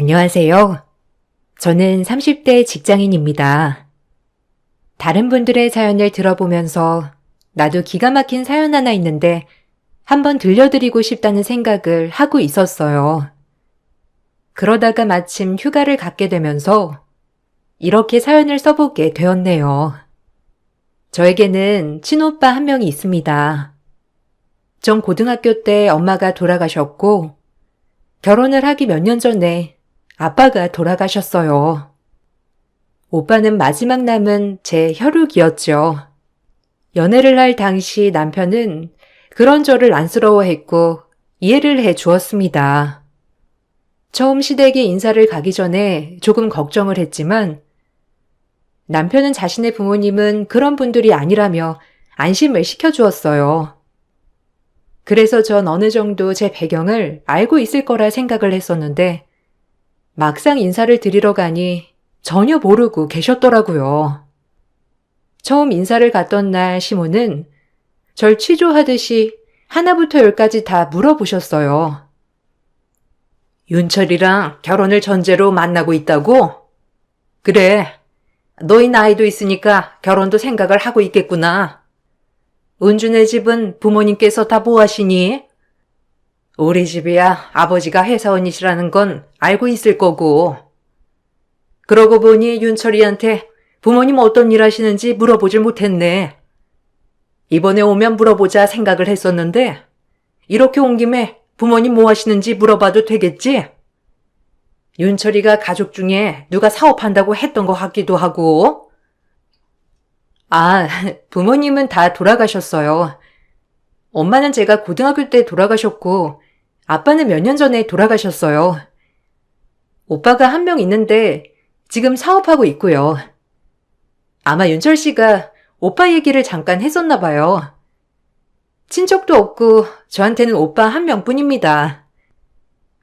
안녕하세요. 저는 30대 직장인입니다. 다른 분들의 사연을 들어보면서 나도 기가 막힌 사연 하나 있는데 한번 들려드리고 싶다는 생각을 하고 있었어요. 그러다가 마침 휴가를 갖게 되면서 이렇게 사연을 써보게 되었네요. 저에게는 친오빠 한 명이 있습니다. 전 고등학교 때 엄마가 돌아가셨고 결혼을 하기 몇 년 전에 아빠가 돌아가셨어요. 오빠는 마지막 남은 제 혈육이었죠. 연애를 할 당시 남편은 그런 저를 안쓰러워했고 이해를 해 주었습니다. 처음 시댁에 인사를 가기 전에 조금 걱정을 했지만 남편은 자신의 부모님은 그런 분들이 아니라며 안심을 시켜주었어요. 그래서 전 어느 정도 제 배경을 알고 있을 거라 생각을 했었는데 막상 인사를 드리러 가니 전혀 모르고 계셨더라고요. 처음 인사를 갔던 날 시모는 절 취조하듯이 하나부터 열까지 다 물어보셨어요. 윤철이랑 결혼을 전제로 만나고 있다고? 그래, 너희 나이도 있으니까 결혼도 생각을 하고 있겠구나. 은주네 집은 부모님께서 다 뭐 하시니? 우리 집이야 아버지가 회사원이시라는 건 알고 있을 거고. 그러고 보니 윤철이한테 부모님 어떤 일 하시는지 물어보질 못했네. 이번에 오면 물어보자 생각을 했었는데 이렇게 온 김에 부모님 뭐 하시는지 물어봐도 되겠지? 윤철이가 가족 중에 누가 사업한다고 했던 것 같기도 하고. 아, 부모님은 다 돌아가셨어요. 엄마는 제가 고등학교 때 돌아가셨고 아빠는 몇 년 전에 돌아가셨어요. 오빠가 한 명 있는데 지금 사업하고 있고요. 아마 윤철 씨가 오빠 얘기를 잠깐 했었나 봐요. 친척도 없고 저한테는 오빠 한 명뿐입니다.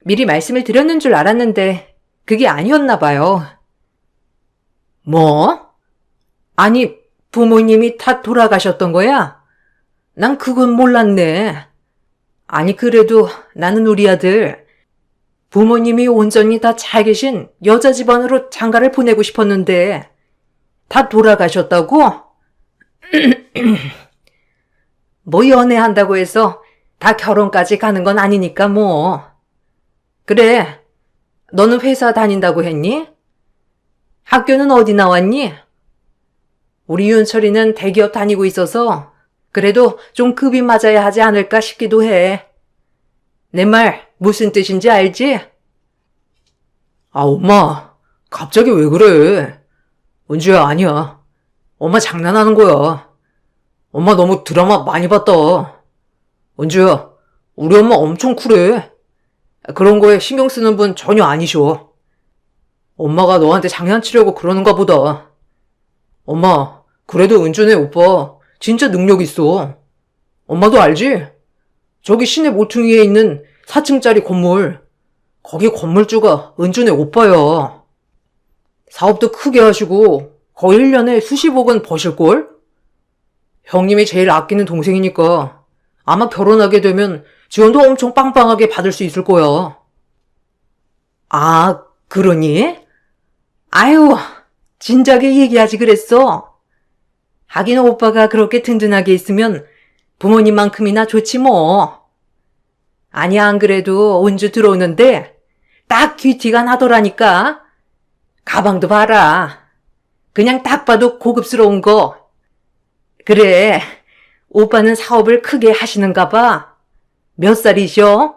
미리 말씀을 드렸는 줄 알았는데 그게 아니었나 봐요. 뭐? 아니, 부모님이 다 돌아가셨던 거야? 난 그건 몰랐네. 아니, 그래도 나는 우리 아들 부모님이 온전히 다 잘 계신 여자 집안으로 장가를 보내고 싶었는데 다 돌아가셨다고? 뭐 연애한다고 해서 다 결혼까지 가는 건 아니니까 뭐. 그래, 너는 회사 다닌다고 했니? 학교는 어디 나왔니? 우리 윤철이는 대기업 다니고 있어서 그래도 좀 급이 맞아야 하지 않을까 싶기도 해. 내 말 무슨 뜻인지 알지? 아, 엄마, 갑자기 왜 그래? 은주야, 아니야. 엄마 장난하는 거야. 엄마 너무 드라마 많이 봤다. 은주야, 우리 엄마 엄청 쿨해. 그런 거에 신경 쓰는 분 전혀 아니셔. 엄마가 너한테 장난치려고 그러는가 보다. 엄마, 그래도 은주네 오빠 진짜 능력 있어. 엄마도 알지? 저기 시내 모퉁이에 있는 4층짜리 건물. 거기 건물주가 은주네 오빠야. 사업도 크게 하시고 거의 1년에 수십억은 버실걸? 형님이 제일 아끼는 동생이니까 아마 결혼하게 되면 지원도 엄청 빵빵하게 받을 수 있을 거야. 아, 그러니? 아유, 진작에 얘기하지 그랬어. 하긴 오빠가 그렇게 든든하게 있으면 부모님만큼이나 좋지 뭐. 아니야, 안 그래도 은주 들어오는데 딱 귀티가 나더라니까. 가방도 봐라. 그냥 딱 봐도 고급스러운 거. 그래, 오빠는 사업을 크게 하시는가 봐. 몇 살이셔?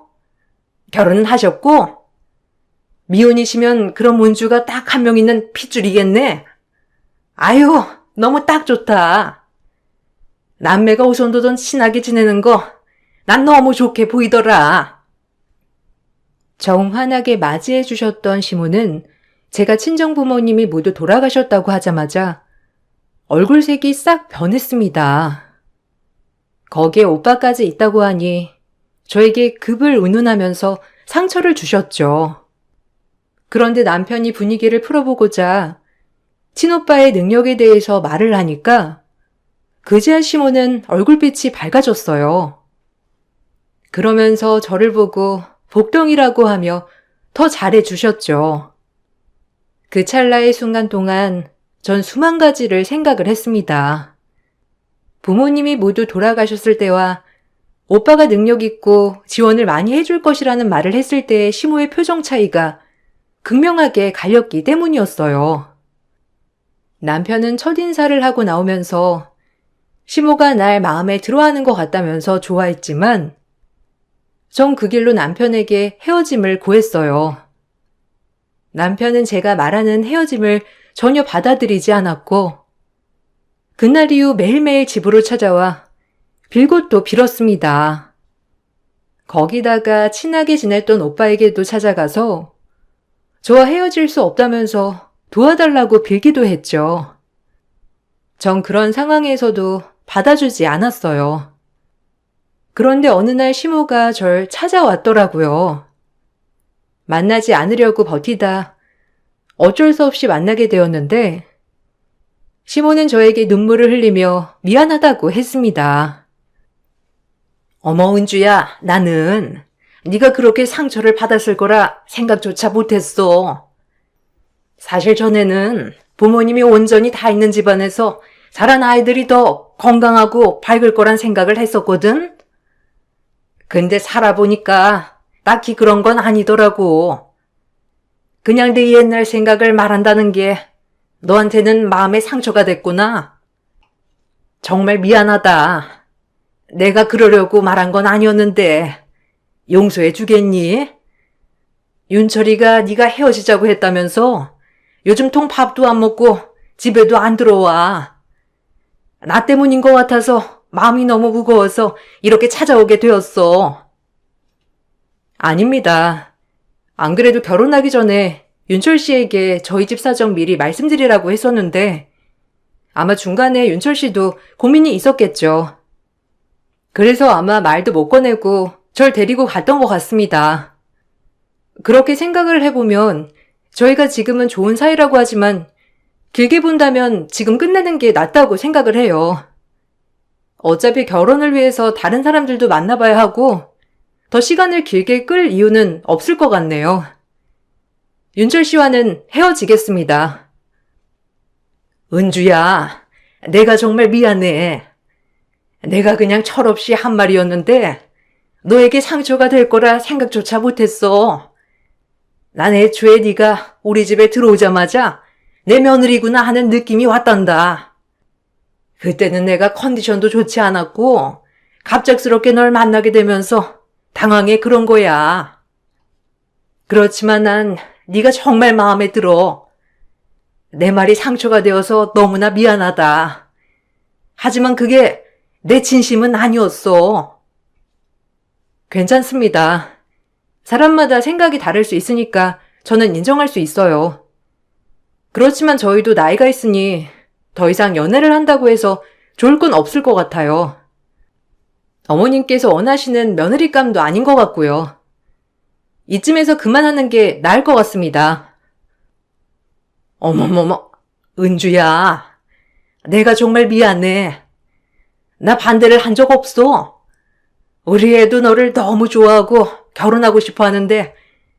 결혼은 하셨고? 미혼이시면 그럼 은주가 딱 한 명 있는 핏줄이겠네. 아유, 너무 딱 좋다. 남매가 오손도손 친하게 지내는 거 난 너무 좋게 보이더라. 정환하게 맞이해 주셨던 시모는 제가 친정부모님이 모두 돌아가셨다고 하자마자 얼굴색이 싹 변했습니다. 거기에 오빠까지 있다고 하니 저에게 급을 운운하면서 상처를 주셨죠. 그런데 남편이 분위기를 풀어보고자 친오빠의 능력에 대해서 말을 하니까 그제야 시모는 얼굴빛이 밝아졌어요. 그러면서 저를 보고 복덩이라고 하며 더 잘해주셨죠. 그 찰나의 순간 동안 전 수만 가지를 생각을 했습니다. 부모님이 모두 돌아가셨을 때와 오빠가 능력 있고 지원을 많이 해줄 것이라는 말을 했을 때의 시모의 표정 차이가 극명하게 갈렸기 때문이었어요. 남편은 첫인사를 하고 나오면서 시모가 날 마음에 들어하는 것 같다면서 좋아했지만 전 그 길로 남편에게 헤어짐을 구했어요. 남편은 제가 말하는 헤어짐을 전혀 받아들이지 않았고 그날 이후 매일매일 집으로 찾아와 빌고 또 빌었습니다. 거기다가 친하게 지냈던 오빠에게도 찾아가서 저와 헤어질 수 없다면서 도와달라고 빌기도 했죠. 전 그런 상황에서도 받아주지 않았어요. 그런데 어느 날 시모가 절 찾아왔더라고요. 만나지 않으려고 버티다 어쩔 수 없이 만나게 되었는데 시모는 저에게 눈물을 흘리며 미안하다고 했습니다. 어머 은주야, 나는 네가 그렇게 상처를 받았을 거라 생각조차 못했어. 사실 전에는 부모님이 온전히 다 있는 집안에서 자란 아이들이 더 건강하고 밝을 거란 생각을 했었거든. 근데 살아보니까 딱히 그런 건 아니더라고. 그냥 내 옛날 생각을 말한다는 게 너한테는 마음의 상처가 됐구나. 정말 미안하다. 내가 그러려고 말한 건 아니었는데 용서해 주겠니? 윤철이가 네가 헤어지자고 했다면서 요즘 통 밥도 안 먹고 집에도 안 들어와. 나 때문인 것 같아서 마음이 너무 무거워서 이렇게 찾아오게 되었어. 아닙니다. 안 그래도 결혼하기 전에 윤철 씨에게 저희 집 사정 미리 말씀드리라고 했었는데 아마 중간에 윤철 씨도 고민이 있었겠죠. 그래서 아마 말도 못 꺼내고 절 데리고 갔던 것 같습니다. 그렇게 생각을 해보면 저희가 지금은 좋은 사이라고 하지만 길게 본다면 지금 끝내는 게 낫다고 생각을 해요. 어차피 결혼을 위해서 다른 사람들도 만나봐야 하고 더 시간을 길게 끌 이유는 없을 것 같네요. 윤철 씨와는 헤어지겠습니다. 은주야, 내가 정말 미안해. 내가 그냥 철없이 한 말이었는데 너에게 상처가 될 거라 생각조차 못했어. 난 애초에 네가 우리 집에 들어오자마자 내 며느리구나 하는 느낌이 왔단다. 그때는 내가 컨디션도 좋지 않았고 갑작스럽게 널 만나게 되면서 당황해 그런 거야. 그렇지만 난 네가 정말 마음에 들어. 내 말이 상처가 되어서 너무나 미안하다. 하지만 그게 내 진심은 아니었어. 괜찮습니다. 사람마다 생각이 다를 수 있으니까 저는 인정할 수 있어요. 그렇지만 저희도 나이가 있으니 더 이상 연애를 한다고 해서 좋을 건 없을 것 같아요. 어머님께서 원하시는 며느리감도 아닌 것 같고요. 이쯤에서 그만하는 게 나을 것 같습니다. 어머머머, 은주야. 내가 정말 미안해. 나 반대를 한 적 없어. 우리 애도 너를 너무 좋아하고 결혼하고 싶어 하는데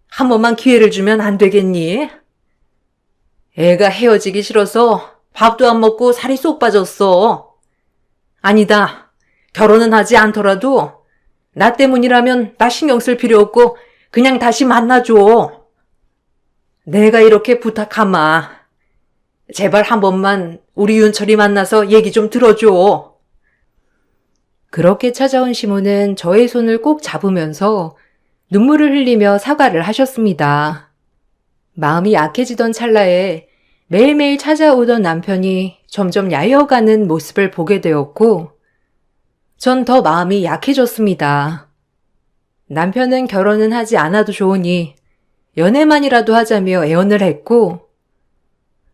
한 번만 기회를 주면 안 되겠니? 애가 헤어지기 싫어서 밥도 안 먹고 살이 쏙 빠졌어. 아니다. 결혼은 하지 않더라도 나 때문이라면 나 신경 쓸 필요 없고 그냥 다시 만나줘. 내가 이렇게 부탁하마. 제발 한 번만 우리 윤철이 만나서 얘기 좀 들어줘. 그렇게 찾아온 시모는 저의 손을 꼭 잡으면서 눈물을 흘리며 사과를 하셨습니다. 마음이 약해지던 찰나에 매일매일 찾아오던 남편이 점점 야여가는 모습을 보게 되었고 전 더 마음이 약해졌습니다. 남편은 결혼은 하지 않아도 좋으니 연애만이라도 하자며 애원을 했고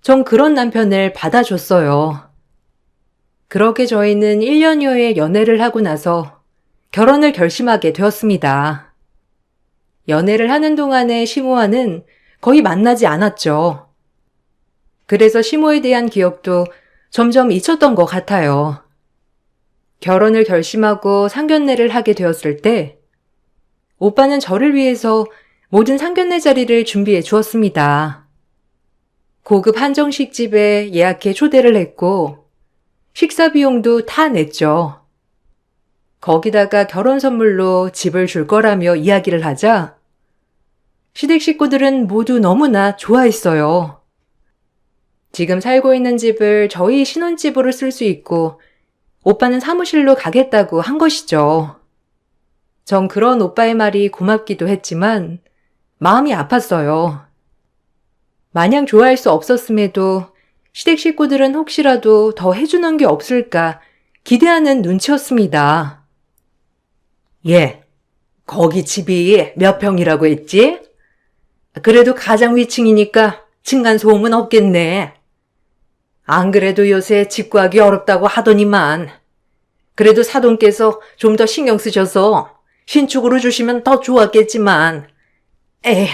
전 그런 남편을 받아줬어요. 그렇게 저희는 1년여의 연애를 하고 나서 결혼을 결심하게 되었습니다. 연애를 하는 동안에 시모와는 거의 만나지 않았죠. 그래서 시모에 대한 기억도 점점 잊혔던 것 같아요. 결혼을 결심하고 상견례를 하게 되었을 때 오빠는 저를 위해서 모든 상견례 자리를 준비해 주었습니다. 고급 한정식 집에 예약해 초대를 했고 식사 비용도 다 냈죠. 거기다가 결혼 선물로 집을 줄 거라며 이야기를 하자 시댁 식구들은 모두 너무나 좋아했어요. 지금 살고 있는 집을 저희 신혼집으로 쓸 수 있고 오빠는 사무실로 가겠다고 한 것이죠. 전 그런 오빠의 말이 고맙기도 했지만 마음이 아팠어요. 마냥 좋아할 수 없었음에도 시댁 식구들은 혹시라도 더 해주는 게 없을까 기대하는 눈치였습니다. 예, 거기 집이 몇 평이라고 했지? 그래도 가장 위층이니까 층간소음은 없겠네. 안 그래도 요새 집 구하기 어렵다고 하더니만 그래도 사돈께서 좀 더 신경 쓰셔서 신축으로 주시면 더 좋았겠지만 에이,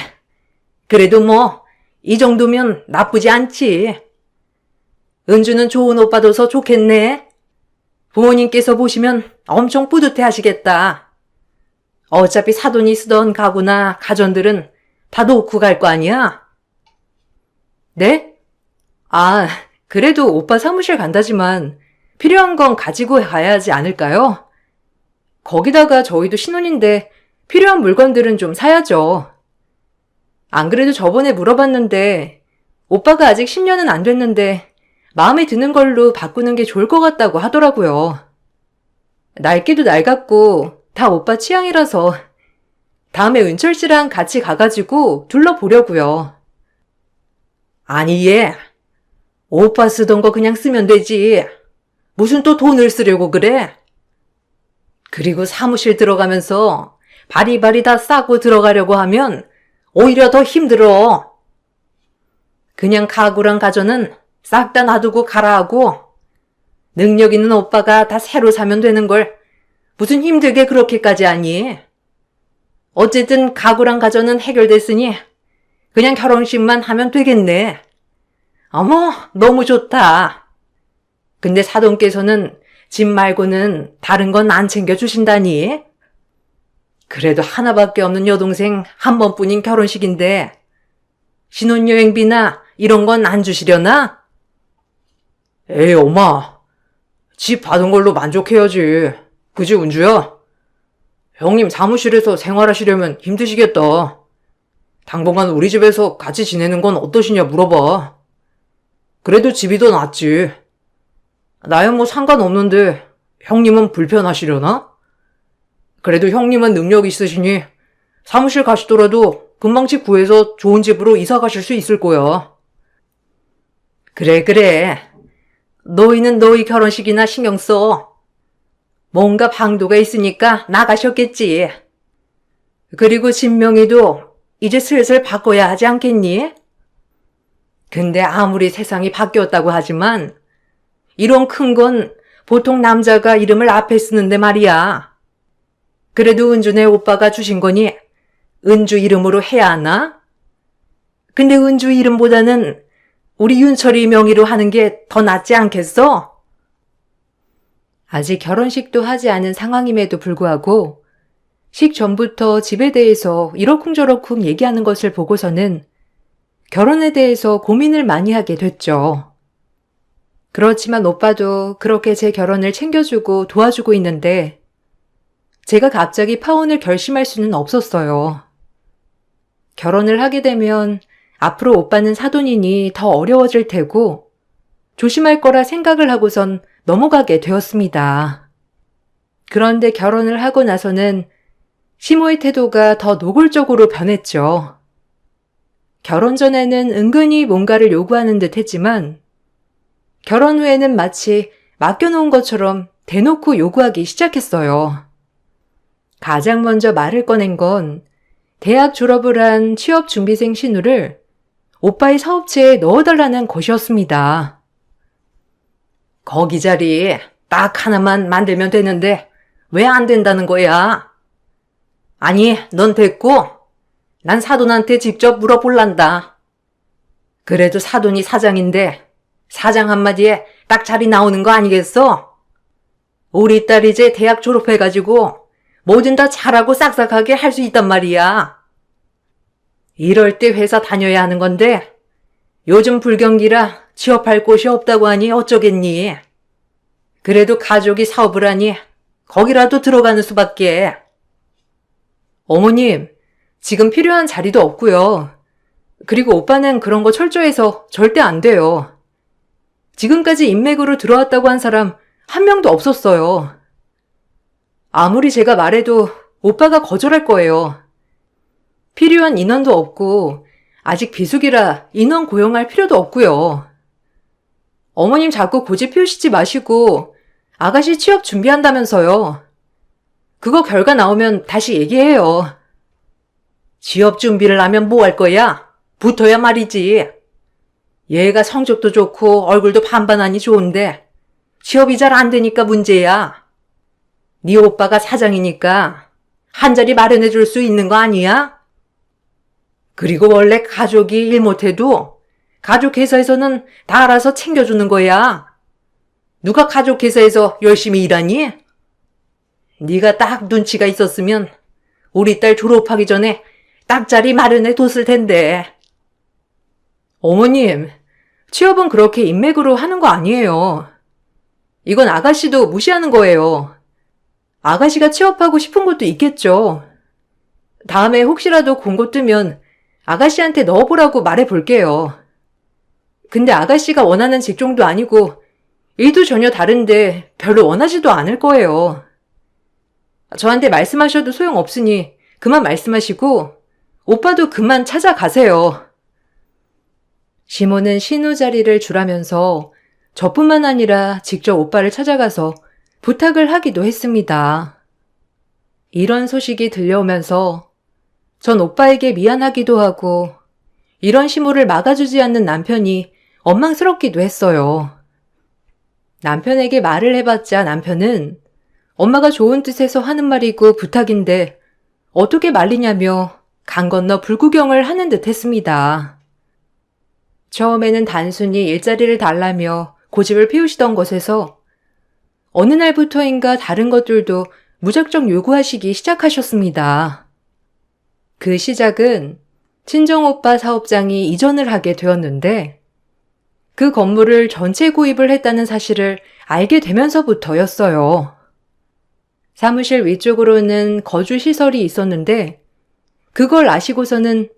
그래도 뭐 이 정도면 나쁘지 않지. 은주는 좋은 오빠 둬서 좋겠네. 부모님께서 보시면 엄청 뿌듯해 하시겠다. 어차피 사돈이 쓰던 가구나 가전들은 다 놓고 갈 거 아니야? 네? 아, 그래도 오빠 사무실 간다지만 필요한 건 가지고 가야 하지 않을까요? 거기다가 저희도 신혼인데 필요한 물건들은 좀 사야죠. 안 그래도 저번에 물어봤는데 오빠가 아직 10년은 안 됐는데 마음에 드는 걸로 바꾸는 게 좋을 것 같다고 하더라고요. 낡기도 낡았고 다 오빠 취향이라서 다음에 은철 씨랑 같이 가가지고 둘러보려고요. 아니 얘, 오빠 쓰던 거 그냥 쓰면 되지. 무슨 또 돈을 쓰려고 그래? 그리고 사무실 들어가면서 바리바리 다 싸고 들어가려고 하면 오히려 더 힘들어. 그냥 가구랑 가전은 싹 다 놔두고 가라 하고 능력 있는 오빠가 다 새로 사면 되는 걸 무슨 힘들게 그렇게까지 하니? 어쨌든 가구랑 가전은 해결됐으니 그냥 결혼식만 하면 되겠네. 어머, 너무 좋다. 근데 사돈께서는 집 말고는 다른 건 안 챙겨주신다니? 그래도 하나밖에 없는 여동생 한 번뿐인 결혼식인데 신혼여행비나 이런 건 안 주시려나? 에이, 엄마. 집 받은 걸로 만족해야지. 그지, 은주야? 형님 사무실에서 생활하시려면 힘드시겠다. 당분간 우리 집에서 같이 지내는 건 어떠시냐 물어봐. 그래도 집이 더 낫지. 나야 뭐 상관없는데 형님은 불편하시려나? 그래도 형님은 능력 있으시니 사무실 가시더라도 금방 집 구해서 좋은 집으로 이사 가실 수 있을 거야. 그래. 너희는 너희 결혼식이나 신경 써. 뭔가 방도가 있으니까 나가셨겠지. 그리고 진명이도 이제 슬슬 바꿔야 하지 않겠니? 근데 아무리 세상이 바뀌었다고 하지만 이런 큰 건 보통 남자가 이름을 앞에 쓰는데 말이야. 그래도 은주네 오빠가 주신 거니 은주 이름으로 해야 하나? 근데 은주 이름보다는 우리 윤철이 명의로 하는 게 더 낫지 않겠어? 아직 결혼식도 하지 않은 상황임에도 불구하고 식 전부터 집에 대해서 이러쿵저러쿵 얘기하는 것을 보고서는 결혼에 대해서 고민을 많이 하게 됐죠. 그렇지만 오빠도 그렇게 제 결혼을 챙겨주고 도와주고 있는데 제가 갑자기 파혼을 결심할 수는 없었어요. 결혼을 하게 되면 앞으로 오빠는 사돈이니 더 어려워질 테고 조심할 거라 생각을 하고선 넘어가게 되었습니다. 그런데 결혼을 하고 나서는 시모의 태도가 더 노골적으로 변했죠. 결혼 전에는 은근히 뭔가를 요구하는 듯 했지만 결혼 후에는 마치 맡겨놓은 것처럼 대놓고 요구하기 시작했어요. 가장 먼저 말을 꺼낸 건 대학 졸업을 한 취업준비생 신우를 오빠의 사업체에 넣어달라는 것이었습니다. 거기 자리 딱 하나만 만들면 되는데 왜 안 된다는 거야? 아니, 넌 됐고 난 사돈한테 직접 물어볼란다. 그래도 사돈이 사장인데 사장 한마디에 딱 자리 나오는 거 아니겠어? 우리 딸 이제 대학 졸업해가지고 뭐든 다 잘하고 싹싹하게 할 수 있단 말이야. 이럴 때 회사 다녀야 하는 건데 요즘 불경기라 취업할 곳이 없다고 하니 어쩌겠니? 그래도 가족이 사업을 하니 거기라도 들어가는 수밖에. 어머님, 지금 필요한 자리도 없고요. 그리고 오빠는 그런 거 철저해서 절대 안 돼요. 지금까지 인맥으로 들어왔다고 한 사람 한 명도 없었어요. 아무리 제가 말해도 오빠가 거절할 거예요. 필요한 인원도 없고 아직 비수기라 인원 고용할 필요도 없고요. 어머님 자꾸 고집 피우시지 마시고 아가씨 취업 준비한다면서요. 그거 결과 나오면 다시 얘기해요. 취업 준비를 하면 뭐 할 거야? 붙어야 말이지. 얘가 성적도 좋고 얼굴도 반반하니 좋은데 취업이 잘 안 되니까 문제야. 네 오빠가 사장이니까 한 자리 마련해 줄 수 있는 거 아니야? 그리고 원래 가족이 일 못해도 가족 회사에서는 다 알아서 챙겨주는 거야. 누가 가족 회사에서 열심히 일하니? 네가 딱 눈치가 있었으면 우리 딸 졸업하기 전에 딱 자리 마련해 뒀을 텐데. 어머님, 취업은 그렇게 인맥으로 하는 거 아니에요. 이건 아가씨도 무시하는 거예요. 아가씨가 취업하고 싶은 것도 있겠죠. 다음에 혹시라도 공고 뜨면 아가씨한테 넣어보라고 말해볼게요. 근데 아가씨가 원하는 직종도 아니고 일도 전혀 다른데 별로 원하지도 않을 거예요. 저한테 말씀하셔도 소용없으니 그만 말씀하시고 오빠도 그만 찾아가세요. 시모는 신우 자리를 주라면서 저뿐만 아니라 직접 오빠를 찾아가서 부탁을 하기도 했습니다. 이런 소식이 들려오면서 전 오빠에게 미안하기도 하고 이런 시모를 막아주지 않는 남편이 원망스럽기도 했어요. 남편에게 말을 해봤자 남편은 엄마가 좋은 뜻에서 하는 말이고 부탁인데 어떻게 말리냐며 강 건너 불구경을 하는 듯 했습니다. 처음에는 단순히 일자리를 달라며 고집을 피우시던 것에서 어느 날부터인가 다른 것들도 무작정 요구하시기 시작하셨습니다. 그 시작은 친정오빠 사업장이 이전을 하게 되었는데 그 건물을 전체 구입을 했다는 사실을 알게 되면서부터였어요. 사무실 위쪽으로는 거주시설이 있었는데 그걸 아시고서는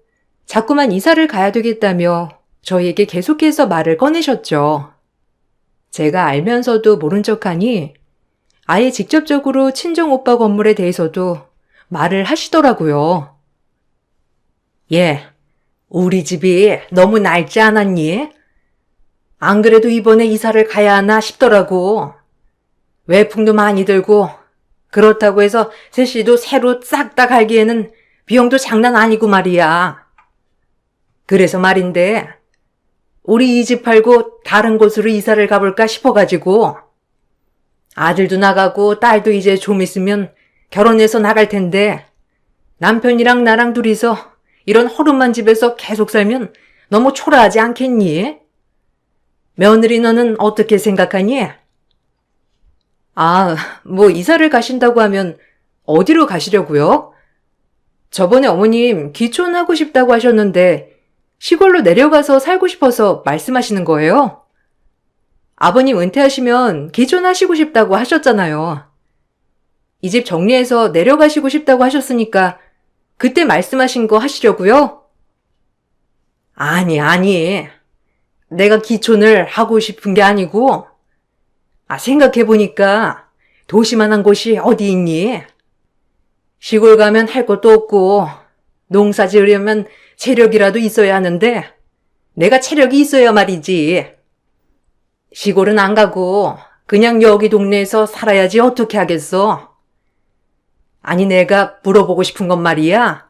자꾸만 이사를 가야 되겠다며 저희에게 계속해서 말을 꺼내셨죠. 제가 알면서도 모른 척하니 아예 직접적으로 친정오빠 건물에 대해서도 말을 하시더라고요. 예, 우리 집이 너무 낡지 않았니? 안 그래도 이번에 이사를 가야 하나 싶더라고. 외풍도 많이 들고 그렇다고 해서 세실도 새로 싹 다 갈기에는 비용도 장난 아니고 말이야. 그래서 말인데 우리 이 집 팔고 다른 곳으로 이사를 가볼까 싶어가지고 아들도 나가고 딸도 이제 좀 있으면 결혼해서 나갈 텐데 남편이랑 나랑 둘이서 이런 허름한 집에서 계속 살면 너무 초라하지 않겠니? 며느리 너는 어떻게 생각하니? 뭐 이사를 가신다고 하면 어디로 가시려고요? 저번에 어머님 귀촌하고 싶다고 하셨는데 시골로 내려가서 살고 싶어서 말씀하시는 거예요? 아버님 은퇴하시면 귀촌하시고 싶다고 하셨잖아요. 이 집 정리해서 내려가시고 싶다고 하셨으니까 그때 말씀하신 거 하시려고요? 아니. 내가 귀촌을 하고 싶은 게 아니고 생각해보니까 도시만한 곳이 어디 있니? 시골 가면 할 것도 없고 농사 지으려면 체력이라도 있어야 하는데 내가 체력이 있어야 말이지. 시골은 안 가고 그냥 여기 동네에서 살아야지 어떻게 하겠어? 아니 내가 물어보고 싶은 건 말이야.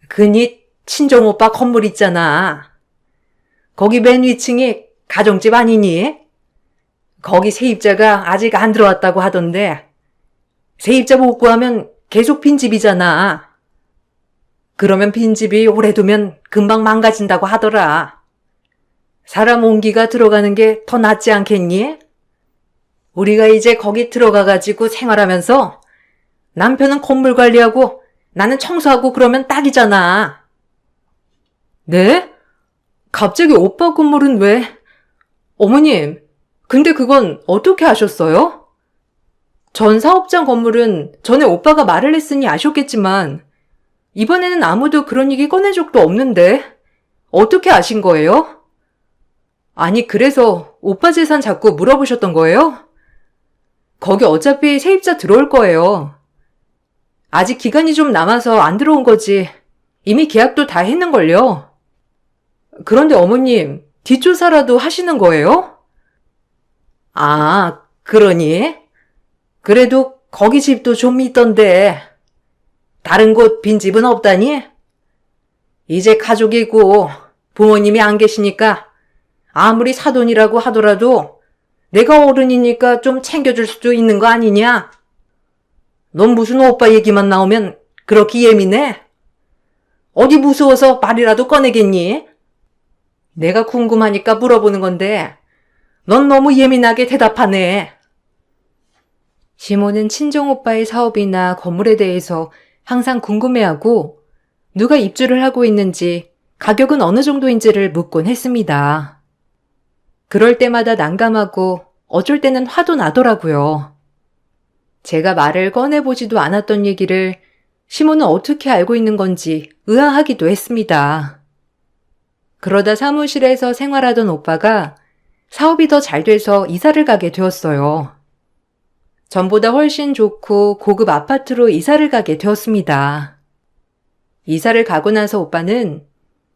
그니 친정오빠 건물 있잖아. 거기 맨 위층이 가정집 아니니? 거기 세입자가 아직 안 들어왔다고 하던데 세입자 못 구하면 계속 빈집이잖아. 그러면 빈집이 오래 두면 금방 망가진다고 하더라. 사람 온기가 들어가는 게 더 낫지 않겠니? 우리가 이제 거기 들어가가지고 생활하면서 남편은 건물 관리하고 나는 청소하고 그러면 딱이잖아. 네? 갑자기 오빠 건물은 왜? 어머님, 근데 그건 어떻게 아셨어요? 전 사업장 건물은 전에 오빠가 말을 했으니 아셨겠지만 이번에는 아무도 그런 얘기 꺼낸 적도 없는데 어떻게 아신 거예요? 아니, 그래서 오빠 재산 자꾸 물어보셨던 거예요? 거기 어차피 세입자 들어올 거예요. 아직 기간이 좀 남아서 안 들어온 거지. 이미 계약도 다 했는걸요. 그런데 어머님, 뒷조사라도 하시는 거예요? 아, 그러니? 그래도 거기 집도 좀 있던데. 다른 곳 빈집은 없다니? 이제 가족이고 부모님이 안 계시니까 아무리 사돈이라고 하더라도 내가 어른이니까 좀 챙겨줄 수도 있는 거 아니냐? 넌 무슨 오빠 얘기만 나오면 그렇게 예민해? 어디 무서워서 말이라도 꺼내겠니? 내가 궁금하니까 물어보는 건데 넌 너무 예민하게 대답하네. 시모는 친정오빠의 사업이나 건물에 대해서 항상 궁금해하고 누가 입주를 하고 있는지 가격은 어느 정도인지를 묻곤 했습니다. 그럴 때마다 난감하고 어쩔 때는 화도 나더라고요. 제가 말을 꺼내보지도 않았던 얘기를 시모는 어떻게 알고 있는 건지 의아하기도 했습니다. 그러다 사무실에서 생활하던 오빠가 사업이 더 잘 돼서 이사를 가게 되었어요. 전보다 훨씬 좋고 고급 아파트로 이사를 가게 되었습니다. 이사를 가고 나서 오빠는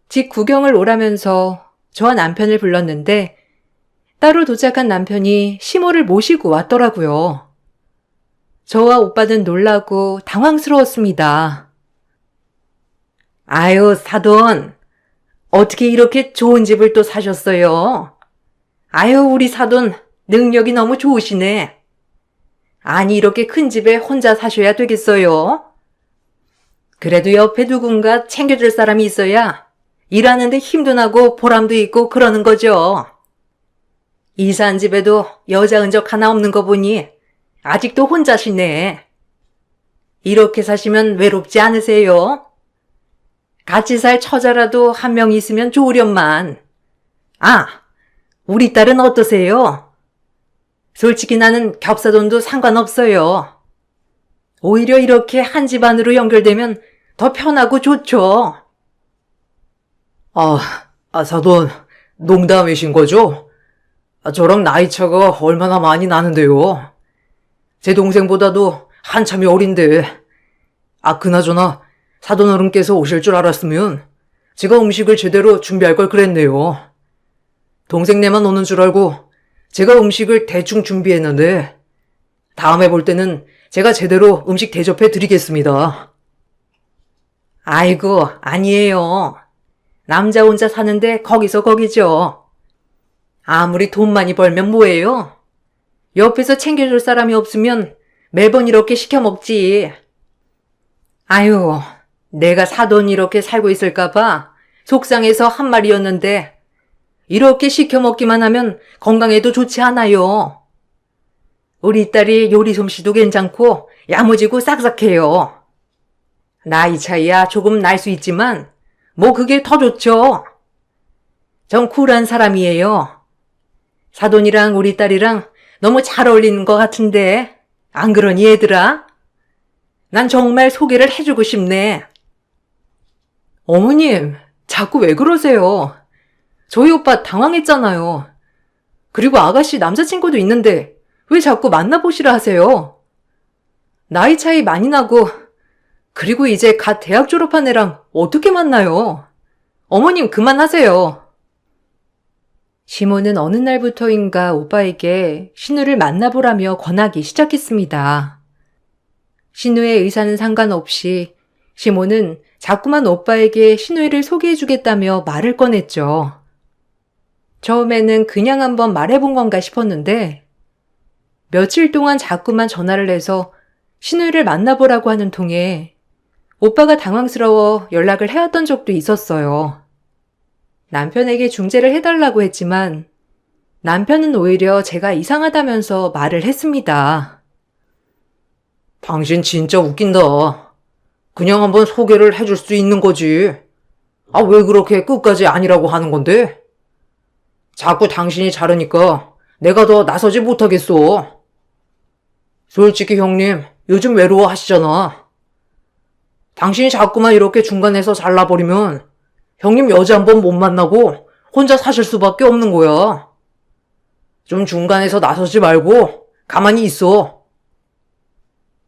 집 구경을 오라면서 저와 남편을 불렀는데 따로 도착한 남편이 시모를 모시고 왔더라고요. 저와 오빠는 놀라고 당황스러웠습니다. 아유, 사돈. 어떻게 이렇게 좋은 집을 또 사셨어요? 아유, 우리 사돈 능력이 너무 좋으시네. 아니, 이렇게 큰 집에 혼자 사셔야 되겠어요? 그래도 옆에 누군가 챙겨줄 사람이 있어야 일하는데 힘도 나고 보람도 있고 그러는 거죠. 이사한 집에도 여자 흔적 하나 없는 거 보니 아직도 혼자시네. 이렇게 사시면 외롭지 않으세요? 같이 살 처자라도 한 명 있으면 좋으련만. 아, 우리 딸은 어떠세요? 솔직히 나는 겹사돈도 상관없어요. 오히려 이렇게 한 집안으로 연결되면 더 편하고 좋죠. 사돈, 농담이신 거죠? 저랑 나이 차가 얼마나 많이 나는데요. 제 동생보다도 한참이 어린데. 그나저나 사돈 어른께서 오실 줄 알았으면 제가 음식을 제대로 준비할 걸 그랬네요. 동생네만 오는 줄 알고 제가 음식을 대충 준비했는데 다음에 볼 때는 제가 제대로 음식 대접해 드리겠습니다. 아이고, 아니에요. 남자 혼자 사는데 거기서 거기죠. 아무리 돈 많이 벌면 뭐예요? 옆에서 챙겨줄 사람이 없으면 매번 이렇게 시켜 먹지. 아유, 내가 사돈 이렇게 살고 있을까봐 속상해서 한 말이었는데 이렇게 시켜 먹기만 하면 건강에도 좋지 않아요. 우리 딸이 요리 솜씨도 괜찮고 야무지고 싹싹해요. 나이 차이야 조금 날 수 있지만 뭐 그게 더 좋죠. 전 쿨한 사람이에요. 사돈이랑 우리 딸이랑 너무 잘 어울리는 것 같은데 안 그러니 얘들아? 난 정말 소개를 해주고 싶네. 어머님, 자꾸 왜 그러세요? 저희 오빠 당황했잖아요. 그리고 아가씨 남자친구도 있는데 왜 자꾸 만나보시라 하세요? 나이 차이 많이 나고 그리고 이제 갓 대학 졸업한 애랑 어떻게 만나요? 어머님 그만하세요. 시모는 어느 날부터인가 오빠에게 신우를 만나보라며 권하기 시작했습니다. 신우의 의사는 상관없이 시모는 자꾸만 오빠에게 신우이를 소개해주겠다며 말을 꺼냈죠. 처음에는 그냥 한번 말해본 건가 싶었는데 며칠 동안 자꾸만 전화를 해서 신우이를 만나보라고 하는 통에 오빠가 당황스러워 연락을 해왔던 적도 있었어요. 남편에게 중재를 해달라고 했지만 남편은 오히려 제가 이상하다면서 말을 했습니다. 당신 진짜 웃긴다. 그냥 한번 소개를 해줄 수 있는 거지. 아, 왜 그렇게 끝까지 아니라고 하는 건데? 자꾸 당신이 자르니까 내가 더 나서지 못하겠어. 솔직히 형님, 요즘 외로워하시잖아. 당신이 자꾸만 이렇게 중간에서 잘라버리면 형님 여자 한 번 못 만나고 혼자 사실 수밖에 없는 거야. 좀 중간에서 나서지 말고 가만히 있어.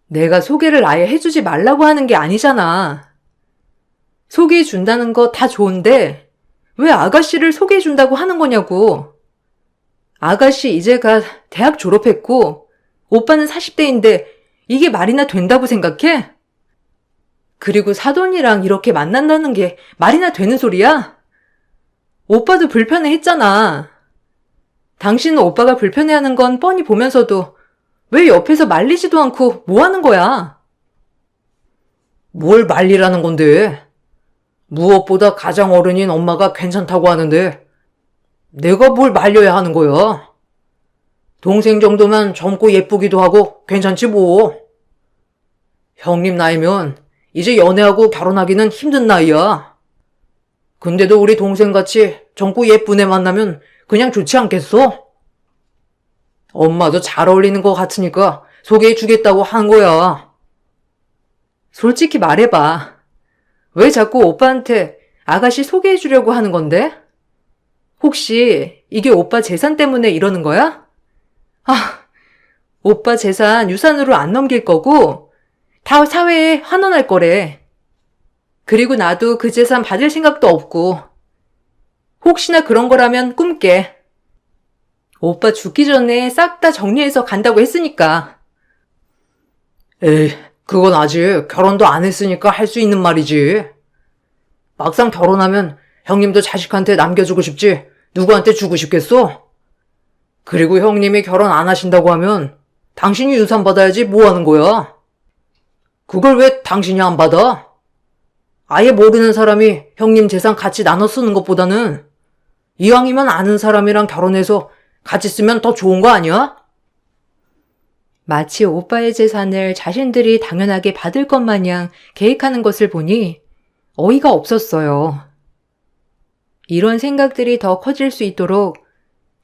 내가 소개를 아예 해주지 말라고 하는 게 아니잖아. 소개해준다는 거 다 좋은데 왜 아가씨를 소개해준다고 하는 거냐고. 아가씨 이제가 대학 졸업했고 오빠는 40대인데 이게 말이나 된다고 생각해? 그리고 사돈이랑 이렇게 만난다는 게 말이나 되는 소리야? 오빠도 불편해했잖아. 당신은 오빠가 불편해하는 건 뻔히 보면서도 왜 옆에서 말리지도 않고 뭐 하는 거야? 뭘 말리라는 건데? 무엇보다 가장 어른인 엄마가 괜찮다고 하는데 내가 뭘 말려야 하는 거야? 동생 정도면 젊고 예쁘기도 하고 괜찮지 뭐. 형님 나이면 이제 연애하고 결혼하기는 힘든 나이야. 근데도 우리 동생같이 젊고 예쁜 애 만나면 그냥 좋지 않겠어? 엄마도 잘 어울리는 것 같으니까 소개해주겠다고 한 거야. 솔직히 말해봐. 왜 자꾸 오빠한테 아가씨 소개해주려고 하는 건데? 혹시 이게 오빠 재산 때문에 이러는 거야? 아, 오빠 재산 유산으로 안 넘길 거고 다 사회에 환원할 거래. 그리고 나도 그 재산 받을 생각도 없고 혹시나 그런 거라면 꿈깨. 오빠 죽기 전에 싹 다 정리해서 간다고 했으니까. 에이, 그건 아직 결혼도 안 했으니까 할 수 있는 말이지. 막상 결혼하면 형님도 자식한테 남겨주고 싶지 누구한테 주고 싶겠어? 그리고 형님이 결혼 안 하신다고 하면 당신이 유산 받아야지 뭐 하는 거야? 그걸 왜 당신이 안 받아? 아예 모르는 사람이 형님 재산 같이 나눠 쓰는 것보다는 이왕이면 아는 사람이랑 결혼해서 같이 쓰면 더 좋은 거 아니야? 마치 오빠의 재산을 자신들이 당연하게 받을 것 마냥 계획하는 것을 보니 어이가 없었어요. 이런 생각들이 더 커질 수 있도록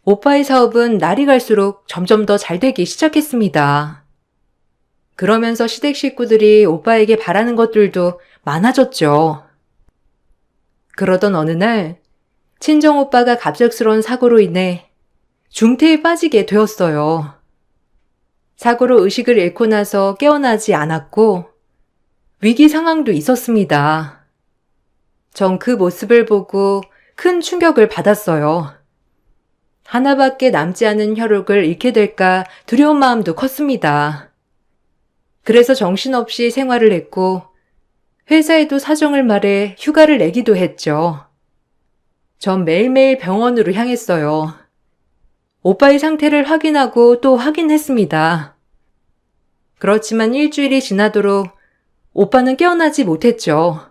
오빠의 사업은 날이 갈수록 점점 더 잘 되기 시작했습니다. 그러면서 시댁 식구들이 오빠에게 바라는 것들도 많아졌죠. 그러던 어느 날 친정 오빠가 갑작스러운 사고로 인해 중태에 빠지게 되었어요. 사고로 의식을 잃고 나서 깨어나지 않았고 위기 상황도 있었습니다. 전 그 모습을 보고 큰 충격을 받았어요. 하나밖에 남지 않은 혈육을 잃게 될까 두려운 마음도 컸습니다. 그래서 정신없이 생활을 했고 회사에도 사정을 말해 휴가를 내기도 했죠. 전 매일매일 병원으로 향했어요. 오빠의 상태를 확인하고 또 확인했습니다. 그렇지만 일주일이 지나도록 오빠는 깨어나지 못했죠.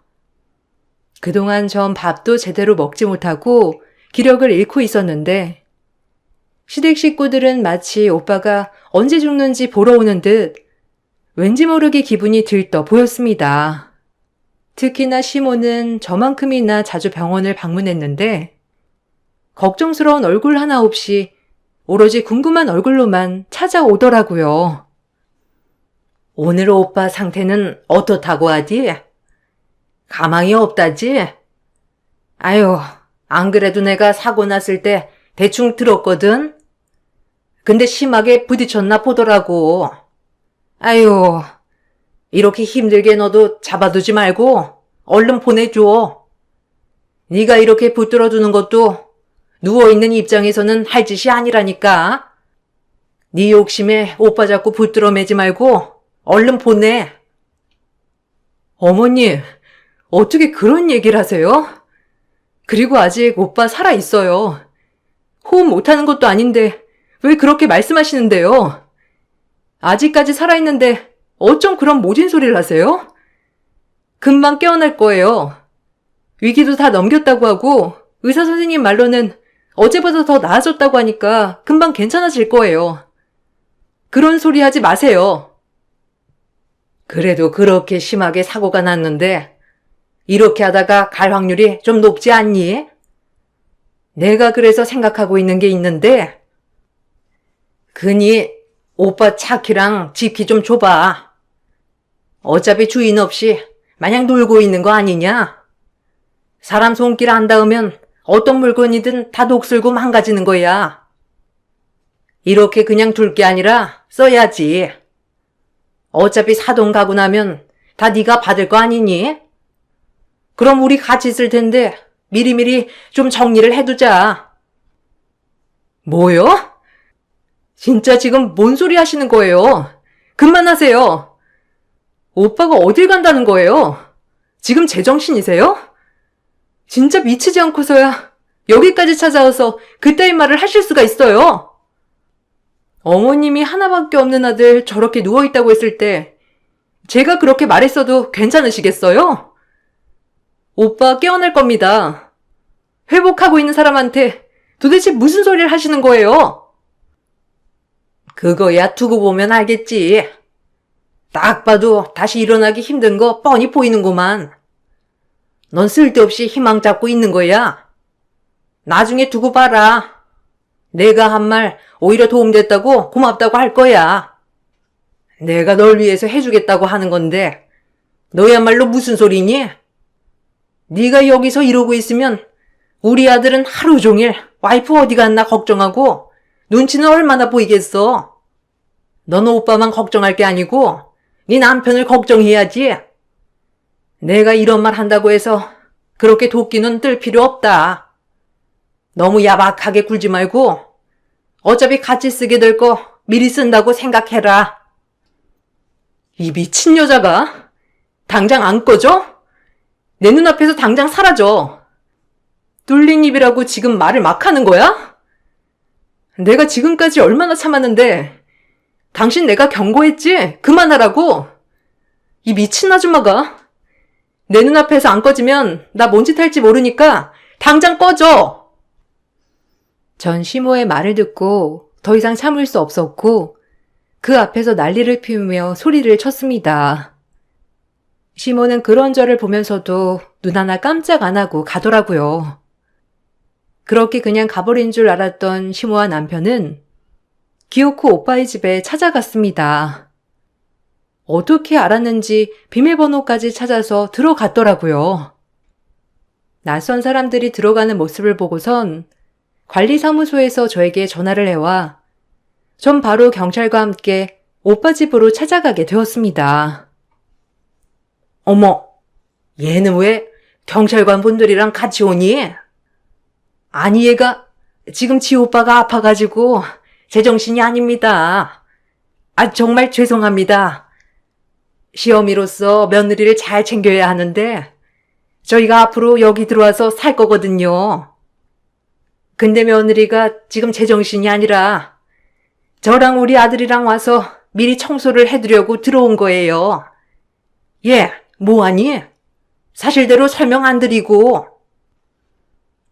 그동안 전 밥도 제대로 먹지 못하고 기력을 잃고 있었는데 시댁 식구들은 마치 오빠가 언제 죽는지 보러 오는 듯 왠지 모르게 기분이 들떠 보였습니다. 특히나 시모는 저만큼이나 자주 병원을 방문했는데 걱정스러운 얼굴 하나 없이 오로지 궁금한 얼굴로만 찾아오더라고요. 오늘 오빠 상태는 어떻다고 하디? 가망이 없다지? 아유, 안 그래도 내가 사고 났을 때 대충 들었거든? 근데 심하게 부딪혔나 보더라고. 아유, 이렇게 힘들게 너도 잡아두지 말고 얼른 보내줘. 네가 이렇게 붙들어두는 것도 누워있는 입장에서는 할 짓이 아니라니까. 네 욕심에 오빠 자꾸 붙들어 매지 말고 얼른 보내. 어머님, 어떻게 그런 얘기를 하세요? 그리고 아직 오빠 살아있어요. 호흡 못하는 것도 아닌데 왜 그렇게 말씀하시는데요? 아직까지 살아있는데 어쩜 그런 모진 소리를 하세요? 금방 깨어날 거예요. 위기도 다 넘겼다고 하고 의사 선생님 말로는 어제보다 더 나아졌다고 하니까 금방 괜찮아질 거예요. 그런 소리 하지 마세요. 그래도 그렇게 심하게 사고가 났는데 이렇게 하다가 갈 확률이 좀 높지 않니? 내가 그래서 생각하고 있는 게 있는데, 그니 오빠 차키랑 집키 좀 줘봐. 어차피 주인 없이 마냥 놀고 있는 거 아니냐? 사람 손길 안 닿으면 어떤 물건이든 다 녹슬고 망가지는 거야. 이렇게 그냥 둘 게 아니라 써야지. 어차피 사돈 가고 나면 다 네가 받을 거 아니니? 그럼 우리 같이 쓸 텐데 미리미리 좀 정리를 해두자. 뭐요? 진짜 지금 뭔 소리 하시는 거예요? 그만하세요. 오빠가 어딜 간다는 거예요? 지금 제정신이세요? 진짜 미치지 않고서야 여기까지 찾아와서 그따위 말을 하실 수가 있어요. 어머님이 하나밖에 없는 아들 저렇게 누워있다고 했을 때 제가 그렇게 말했어도 괜찮으시겠어요? 오빠 깨어날 겁니다. 회복하고 있는 사람한테 도대체 무슨 소리를 하시는 거예요? 그거야 두고 보면 알겠지. 딱 봐도 다시 일어나기 힘든 거 뻔히 보이는구만. 넌 쓸데없이 희망 잡고 있는 거야. 나중에 두고 봐라. 내가 한 말 오히려 도움됐다고 고맙다고 할 거야. 내가 널 위해서 해주겠다고 하는 건데 너야말로 무슨 소리니? 네가 여기서 이러고 있으면 우리 아들은 하루 종일 와이프 어디 갔나 걱정하고 눈치는 얼마나 보이겠어. 너는 오빠만 걱정할 게 아니고 네 남편을 걱정해야지. 내가 이런 말 한다고 해서 그렇게 도끼는 뜰 필요 없다. 너무 야박하게 굴지 말고 어차피 같이 쓰게 될 거 미리 쓴다고 생각해라. 이 미친 여자가 당장 안 꺼져? 내 눈앞에서 당장 사라져. 뚫린 입이라고 지금 말을 막 하는 거야? 내가 지금까지 얼마나 참았는데 당신 내가 경고했지? 그만하라고. 이 미친 아줌마가 내 눈앞에서 안 꺼지면 나 뭔 짓 할지 모르니까 당장 꺼져. 전 시모의 말을 듣고 더 이상 참을 수 없었고 그 앞에서 난리를 피우며 소리를 쳤습니다. 시모는 그런 저를 보면서도 눈 하나 깜짝 안 하고 가더라고요. 그렇게 그냥 가버린 줄 알았던 시모와 남편은 기어코 오빠의 집에 찾아갔습니다. 어떻게 알았는지 비밀번호까지 찾아서 들어갔더라고요. 낯선 사람들이 들어가는 모습을 보고선 관리사무소에서 저에게 전화를 해와 전 바로 경찰과 함께 오빠 집으로 찾아가게 되었습니다. 어머, 얘는 왜 경찰관 분들이랑 같이 오니? 아니 얘가 지금 지 오빠가 아파가지고 제정신이 아닙니다. 아 정말 죄송합니다. 시어미로서 며느리를 잘 챙겨야 하는데 저희가 앞으로 여기 들어와서 살 거거든요. 근데 며느리가 지금 제정신이 아니라 저랑 우리 아들이랑 와서 미리 청소를 해두려고 들어온 거예요. 얘, 뭐하니? 사실대로 설명 안 드리고.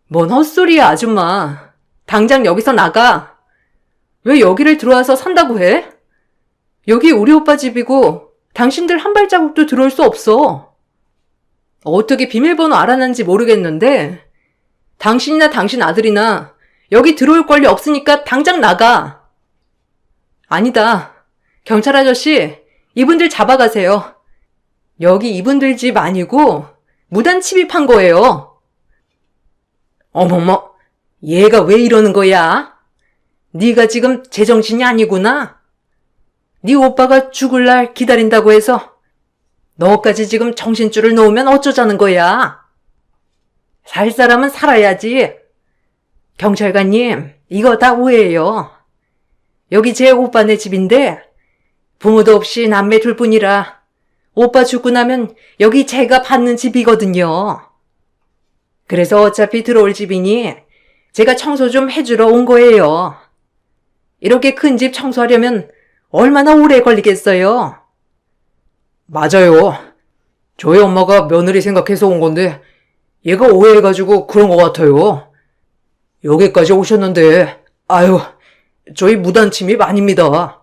뭔 헛소리야, 아줌마. 당장 여기서 나가. 왜 여기를 들어와서 산다고 해? 여기 우리 오빠 집이고 당신들 한 발자국도 들어올 수 없어. 어떻게 비밀번호 알아낸지 모르겠는데 당신이나 당신 아들이나 여기 들어올 권리 없으니까 당장 나가. 아니다. 경찰 아저씨, 이분들 잡아가세요. 여기 이분들 집 아니고 무단 침입한 거예요. 어머머, 얘가 왜 이러는 거야? 네가 지금 제정신이 아니구나. 네 오빠가 죽을 날 기다린다고 해서 너까지 지금 정신줄을 놓으면 어쩌자는 거야. 살 사람은 살아야지. 경찰관님, 이거 다 오해예요. 여기 제 오빠네 집인데 부모도 없이 남매 둘뿐이라 오빠 죽고 나면 여기 제가 받는 집이거든요. 그래서 어차피 들어올 집이니 제가 청소 좀 해주러 온 거예요. 이렇게 큰 집 청소하려면 얼마나 오래 걸리겠어요? 맞아요. 저희 엄마가 며느리 생각해서 온 건데 얘가 오해해가지고 그런 것 같아요. 여기까지 오셨는데 아유, 저희 무단 침입 아닙니다.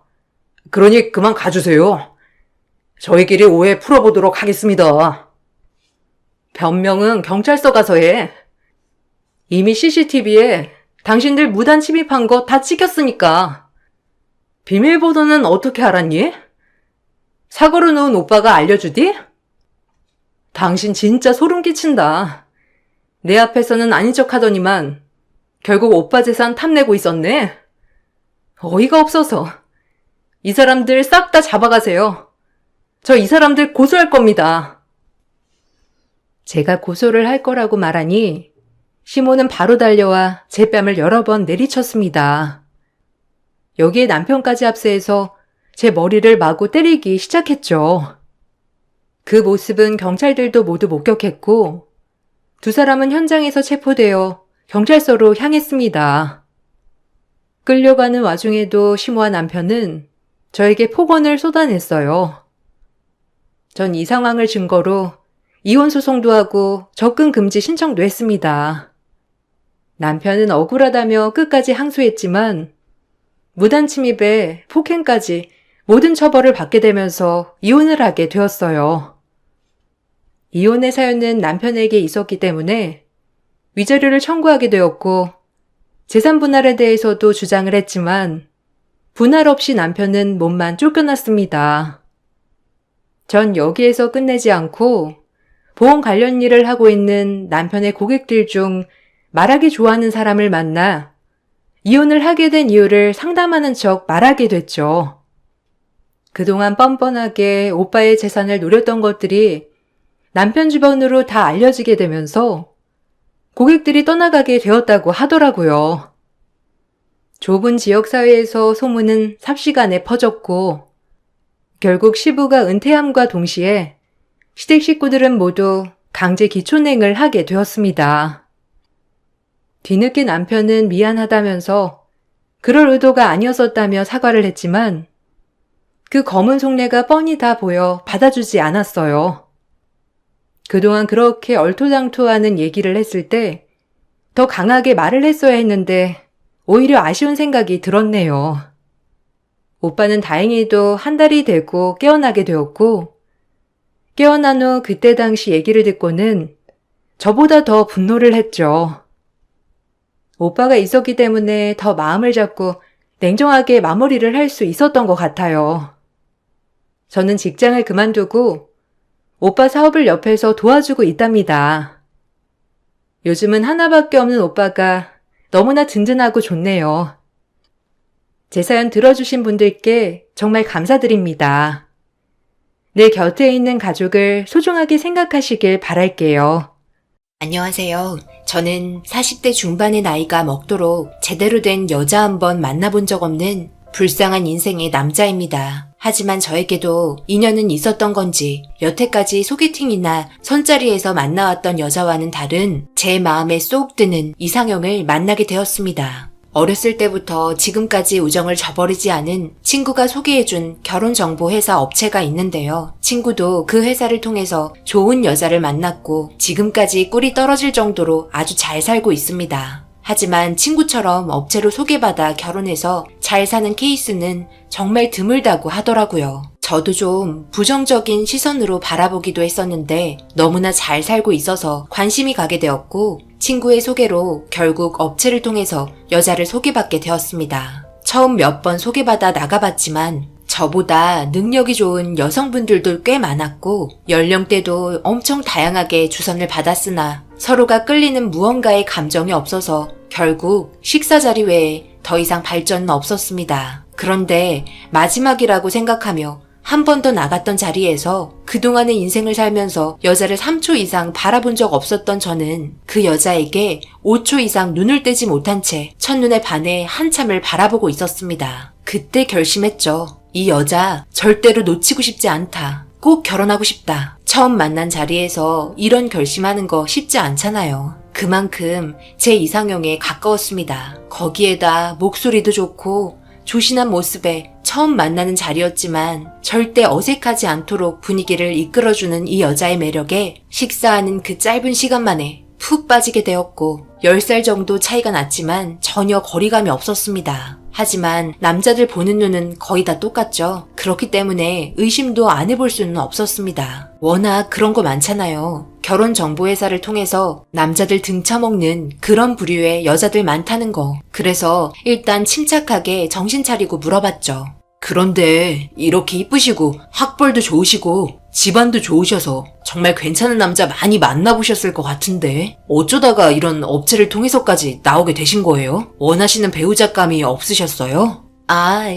그러니 그만 가주세요. 저희끼리 오해 풀어보도록 하겠습니다. 변명은 경찰서 가서 해. 이미 CCTV에 당신들 무단 침입한 거 다 찍혔으니까. 비밀번호는 어떻게 알았니? 사고로 놓은 오빠가 알려주디? 당신 진짜 소름 끼친다. 내 앞에서는 아닌 척 하더니만 결국 오빠 재산 탐내고 있었네. 어이가 없어서. 이 사람들 싹 다 잡아가세요. 저 이 사람들 고소할 겁니다. 제가 고소를 할 거라고 말하니 시모는 바로 달려와 제 뺨을 여러 번 내리쳤습니다. 여기에 남편까지 합세해서 제 머리를 마구 때리기 시작했죠. 그 모습은 경찰들도 모두 목격했고 두 사람은 현장에서 체포되어 경찰서로 향했습니다. 끌려가는 와중에도 시모와 남편은 저에게 폭언을 쏟아냈어요. 전 이 상황을 증거로 이혼 소송도 하고 접근 금지 신청도 했습니다. 남편은 억울하다며 끝까지 항소했지만 무단 침입에 폭행까지 모든 처벌을 받게 되면서 이혼을 하게 되었어요. 이혼의 사연은 남편에게 있었기 때문에 위자료를 청구하게 되었고 재산 분할에 대해서도 주장을 했지만 분할 없이 남편은 몸만 쫓겨났습니다. 전 여기에서 끝내지 않고 보험 관련 일을 하고 있는 남편의 고객들 중 말하기 좋아하는 사람을 만나 이혼을 하게 된 이유를 상담하는 척 말하게 됐죠. 그동안 뻔뻔하게 오빠의 재산을 노렸던 것들이 남편 주변으로 다 알려지게 되면서 고객들이 떠나가게 되었다고 하더라고요. 좁은 지역사회에서 소문은 삽시간에 퍼졌고 결국 시부가 은퇴함과 동시에 시댁 식구들은 모두 강제 기촌행을 하게 되었습니다. 뒤늦게 남편은 미안하다면서 그럴 의도가 아니었었다며 사과를 했지만 그 검은 속내가 뻔히 다 보여 받아주지 않았어요. 그동안 그렇게 얼토당토하는 얘기를 했을 때 더 강하게 말을 했어야 했는데 오히려 아쉬운 생각이 들었네요. 오빠는 다행히도 한 달이 되고 깨어나게 되었고 깨어난 후 그때 당시 얘기를 듣고는 저보다 더 분노를 했죠. 오빠가 있었기 때문에 더 마음을 잡고 냉정하게 마무리를 할 수 있었던 것 같아요. 저는 직장을 그만두고 오빠 사업을 옆에서 도와주고 있답니다. 요즘은 하나밖에 없는 오빠가 너무나 든든하고 좋네요. 제 사연 들어주신 분들께 정말 감사드립니다. 내 곁에 있는 가족을 소중하게 생각하시길 바랄게요. 안녕하세요. 저는 40대 중반의 나이가 먹도록 제대로 된 여자 한번 만나본 적 없는 불쌍한 인생의 남자입니다. 하지만 저에게도 인연은 있었던 건지 여태까지 소개팅이나 선자리에서 만나왔던 여자와는 다른 제 마음에 쏙 드는 이상형을 만나게 되었습니다. 어렸을 때부터 지금까지 우정을 저버리지 않은 친구가 소개해준 결혼정보회사 업체가 있는데요. 친구도 그 회사를 통해서 좋은 여자를 만났고 지금까지 꿀이 떨어질 정도로 아주 잘 살고 있습니다. 하지만 친구처럼 업체로 소개받아 결혼해서 잘 사는 케이스는 정말 드물다고 하더라고요. 저도 좀 부정적인 시선으로 바라보기도 했었는데 너무나 잘 살고 있어서 관심이 가게 되었고 친구의 소개로 결국 업체를 통해서 여자를 소개받게 되었습니다. 처음 몇 번 소개받아 나가봤지만 저보다 능력이 좋은 여성분들도 꽤 많았고 연령대도 엄청 다양하게 주선을 받았으나 서로가 끌리는 무언가의 감정이 없어서 결국 식사 자리 외에 더 이상 발전은 없었습니다. 그런데 마지막이라고 생각하며 한 번 더 나갔던 자리에서 그동안의 인생을 살면서 여자를 3초 이상 바라본 적 없었던 저는 그 여자에게 5초 이상 눈을 떼지 못한 채 첫눈에 반해 한참을 바라보고 있었습니다. 그때 결심했죠. 이 여자 절대로 놓치고 싶지 않다. 꼭 결혼하고 싶다. 처음 만난 자리에서 이런 결심하는 거 쉽지 않잖아요. 그만큼 제 이상형에 가까웠습니다. 거기에다 목소리도 좋고 조신한 모습에 처음 만나는 자리였지만 절대 어색하지 않도록 분위기를 이끌어주는 이 여자의 매력에 식사하는 그 짧은 시간 만에 푹 빠지게 되었고 10살 정도 차이가 났지만 전혀 거리감이 없었습니다. 하지만 남자들 보는 눈은 거의 다 똑같죠. 그렇기 때문에 의심도 안 해볼 수는 없었습니다. 워낙 그런 거 많잖아요. 결혼정보회사를 통해서 남자들 등쳐먹는 그런 부류의 여자들 많다는 거. 그래서 일단 침착하게 정신 차리고 물어봤죠. 그런데 이렇게 이쁘시고 학벌도 좋으시고 집안도 좋으셔서 정말 괜찮은 남자 많이 만나보셨을 것 같은데 어쩌다가 이런 업체를 통해서까지 나오게 되신 거예요? 원하시는 배우자감이 없으셨어요?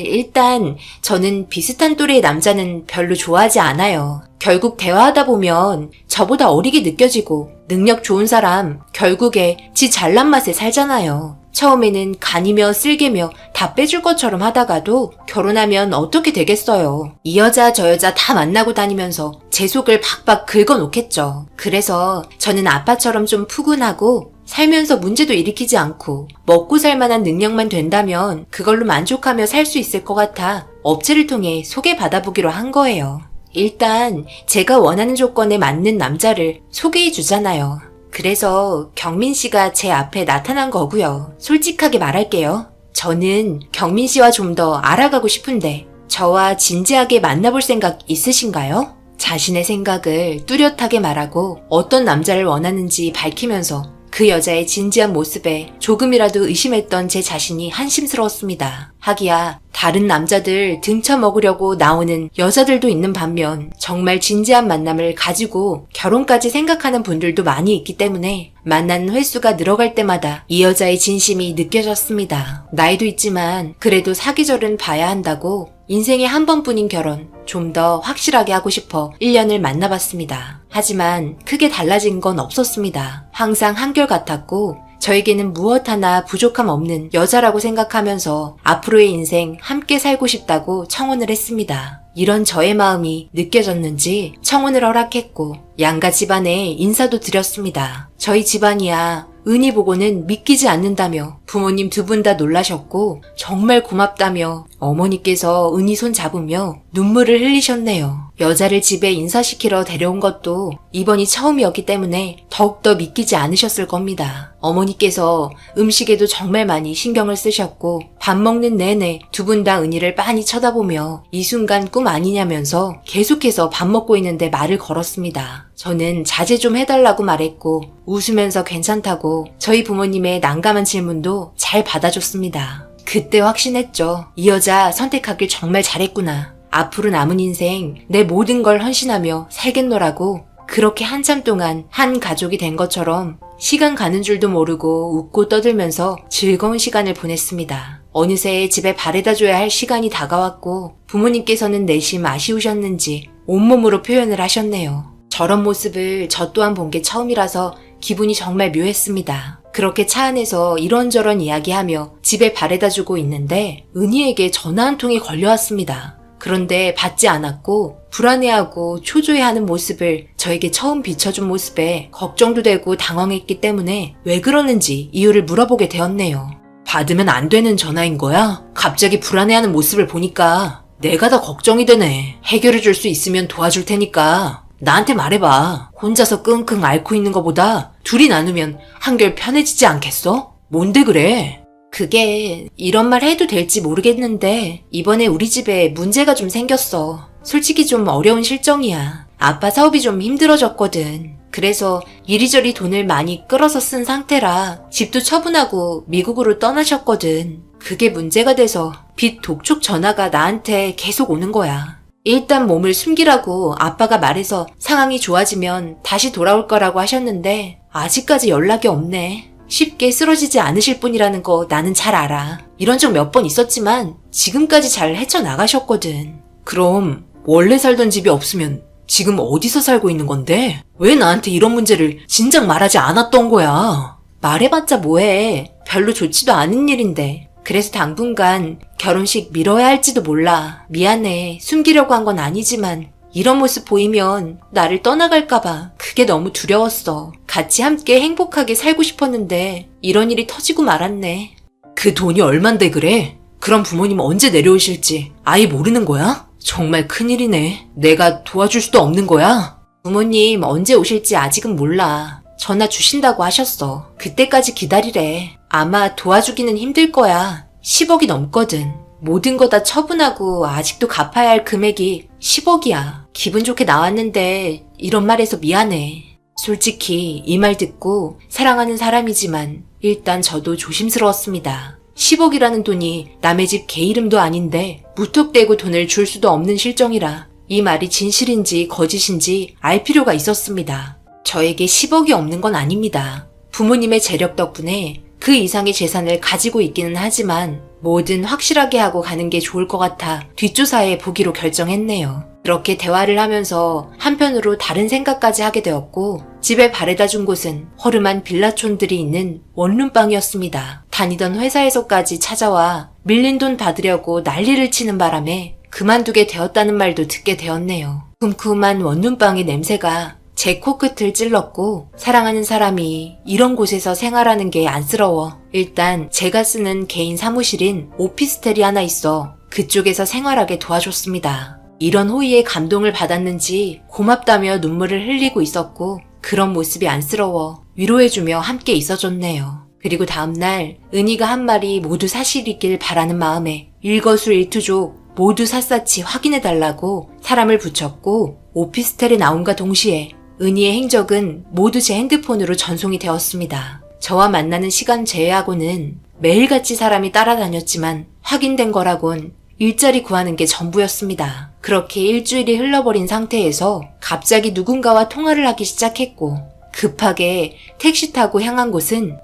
일단 저는 비슷한 또래의 남자는 별로 좋아하지 않아요. 결국 대화하다 보면 저보다 어리게 느껴지고 능력 좋은 사람 결국에 지 잘난 맛에 살잖아요. 처음에는 간이며 쓸개며 다 빼줄 것처럼 하다가도 결혼하면 어떻게 되겠어요. 이 여자 저 여자 다 만나고 다니면서 제 속을 박박 긁어놓겠죠. 그래서 저는 아빠처럼 좀 푸근하고 살면서 문제도 일으키지 않고 먹고 살 만한 능력만 된다면 그걸로 만족하며 살 수 있을 것 같아 업체를 통해 소개받아보기로 한 거예요. 일단 제가 원하는 조건에 맞는 남자를 소개해 주잖아요. 그래서 경민 씨가 제 앞에 나타난 거고요. 솔직하게 말할게요. 저는 경민 씨와 좀 더 알아가고 싶은데 저와 진지하게 만나볼 생각 있으신가요? 자신의 생각을 뚜렷하게 말하고 어떤 남자를 원하는지 밝히면서 그 여자의 진지한 모습에 조금이라도 의심했던 제 자신이 한심스러웠습니다. 하기야 다른 남자들 등쳐먹으려고 나오는 여자들도 있는 반면 정말 진지한 만남을 가지고 결혼까지 생각하는 분들도 많이 있기 때문에 만나는 횟수가 늘어갈 때마다 이 여자의 진심이 느껴졌습니다. 나이도 있지만 그래도 사계절은 봐야 한다고 인생에 한 번뿐인 결혼 좀 더 확실하게 하고 싶어 1년을 만나봤습니다. 하지만 크게 달라진 건 없었습니다. 항상 한결같았고 저에게는 무엇 하나 부족함 없는 여자라고 생각하면서 앞으로의 인생 함께 살고 싶다고 청혼을 했습니다. 이런 저의 마음이 느껴졌는지 청혼을 허락했고 양가 집안에 인사도 드렸습니다. 저희 집안이야 은희 보고는 믿기지 않는다며 부모님 두 분 다 놀라셨고 정말 고맙다며 어머니께서 은희 손 잡으며 눈물을 흘리셨네요. 여자를 집에 인사시키러 데려온 것도 이번이 처음이었기 때문에 더욱더 믿기지 않으셨을 겁니다. 어머니께서 음식에도 정말 많이 신경을 쓰셨고 밥 먹는 내내 두 분 다 은희를 빤히 쳐다보며 이 순간 꿈 아니냐면서 계속해서 밥 먹고 있는데 말을 걸었습니다. 저는 자제 좀 해달라고 말했고 웃으면서 괜찮다고 저희 부모님의 난감한 질문도 잘 받아줬습니다. 그때 확신했죠. 이 여자 선택하길 정말 잘했구나. 앞으로 남은 인생 내 모든 걸 헌신하며 살겠노라고 그렇게 한참 동안 한 가족이 된 것처럼 시간 가는 줄도 모르고 웃고 떠들면서 즐거운 시간을 보냈습니다. 어느새 집에 바래다줘야 할 시간이 다가왔고 부모님께서는 내심 아쉬우셨는지 온몸으로 표현을 하셨네요. 저런 모습을 저 또한 본 게 처음이라서 기분이 정말 묘했습니다. 그렇게 차 안에서 이런저런 이야기하며 집에 바래다주고 있는데 은희에게 전화 한 통이 걸려왔습니다. 그런데 받지 않았고 불안해하고 초조해하는 모습을 저에게 처음 비춰준 모습에 걱정도 되고 당황했기 때문에 왜 그러는지 이유를 물어보게 되었네요. 받으면 안 되는 전화인 거야? 갑자기 불안해하는 모습을 보니까 내가 다 걱정이 되네. 해결해 줄 수 있으면 도와줄 테니까 나한테 말해봐. 혼자서 끙끙 앓고 있는 것보다 둘이 나누면 한결 편해지지 않겠어? 뭔데 그래? 그게 이런 말 해도 될지 모르겠는데 이번에 우리 집에 문제가 좀 생겼어. 솔직히 좀 어려운 실정이야. 아빠 사업이 좀 힘들어졌거든. 그래서 이리저리 돈을 많이 끌어서 쓴 상태라 집도 처분하고 미국으로 떠나셨거든. 그게 문제가 돼서 빚 독촉 전화가 나한테 계속 오는 거야. 일단 몸을 숨기라고 아빠가 말해서 상황이 좋아지면 다시 돌아올 거라고 하셨는데 아직까지 연락이 없네. 쉽게 쓰러지지 않으실 분이라는 거 나는 잘 알아. 이런 적 몇 번 있었지만 지금까지 잘 헤쳐나가셨거든. 그럼 원래 살던 집이 없으면 지금 어디서 살고 있는 건데? 왜 나한테 이런 문제를 진작 말하지 않았던 거야? 말해봤자 뭐해. 별로 좋지도 않은 일인데. 그래서 당분간 결혼식 미뤄야 할지도 몰라. 미안해. 숨기려고 한 건 아니지만 이런 모습 보이면 나를 떠나갈까봐 그게 너무 두려웠어. 같이 함께 행복하게 살고 싶었는데 이런 일이 터지고 말았네. 그 돈이 얼만데 그래? 그럼 부모님 언제 내려오실지 아예 모르는 거야? 정말 큰일이네. 내가 도와줄 수도 없는 거야? 부모님 언제 오실지 아직은 몰라. 전화 주신다고 하셨어. 그때까지 기다리래. 아마 도와주기는 힘들 거야. 10억이 넘거든. 모든 거 다 처분하고 아직도 갚아야 할 금액이 10억이야. 기분 좋게 나왔는데 이런 말해서 미안해. 솔직히 이 말 듣고 사랑하는 사람이지만 일단 저도 조심스러웠습니다. 10억이라는 돈이 남의 집 개 이름도 아닌데 무턱대고 돈을 줄 수도 없는 실정이라 이 말이 진실인지 거짓인지 알 필요가 있었습니다. 저에게 10억이 없는 건 아닙니다. 부모님의 재력 덕분에 그 이상의 재산을 가지고 있기는 하지만 뭐든 확실하게 하고 가는 게 좋을 것 같아 뒷조사해 보기로 결정했네요. 그렇게 대화를 하면서 한편으로 다른 생각까지 하게 되었고 집에 바래다 준 곳은 허름한 빌라촌들이 있는 원룸방이었습니다. 다니던 회사에서까지 찾아와 밀린 돈 받으려고 난리를 치는 바람에 그만두게 되었다는 말도 듣게 되었네요. 쿰쿰한 원룸방의 냄새가 제 코끝을 찔렀고 사랑하는 사람이 이런 곳에서 생활하는 게 안쓰러워 일단 제가 쓰는 개인 사무실인 오피스텔이 하나 있어 그쪽에서 생활하게 도와줬습니다. 이런 호의에 감동을 받았는지 고맙다며 눈물을 흘리고 있었고 그런 모습이 안쓰러워 위로해주며 함께 있어줬네요. 그리고 다음날 은희가 한 말이 모두 사실이길 바라는 마음에 일거수일투족 모두 샅샅이 확인해달라고 사람을 붙였고 오피스텔에 나온과 동시에 은희의 행적은 모두 제 핸드폰으로 전송이 되었습니다. 저와 만나는 시간 제외하고는 매일같이 사람이 따라다녔지만 확인된 거라곤 일자리 구하는 게 전부였습니다. 그렇게 일주일이 흘러버린 상태에서 갑자기 누군가와 통화를 하기 시작했고 급하게 택시 타고 향한 곳은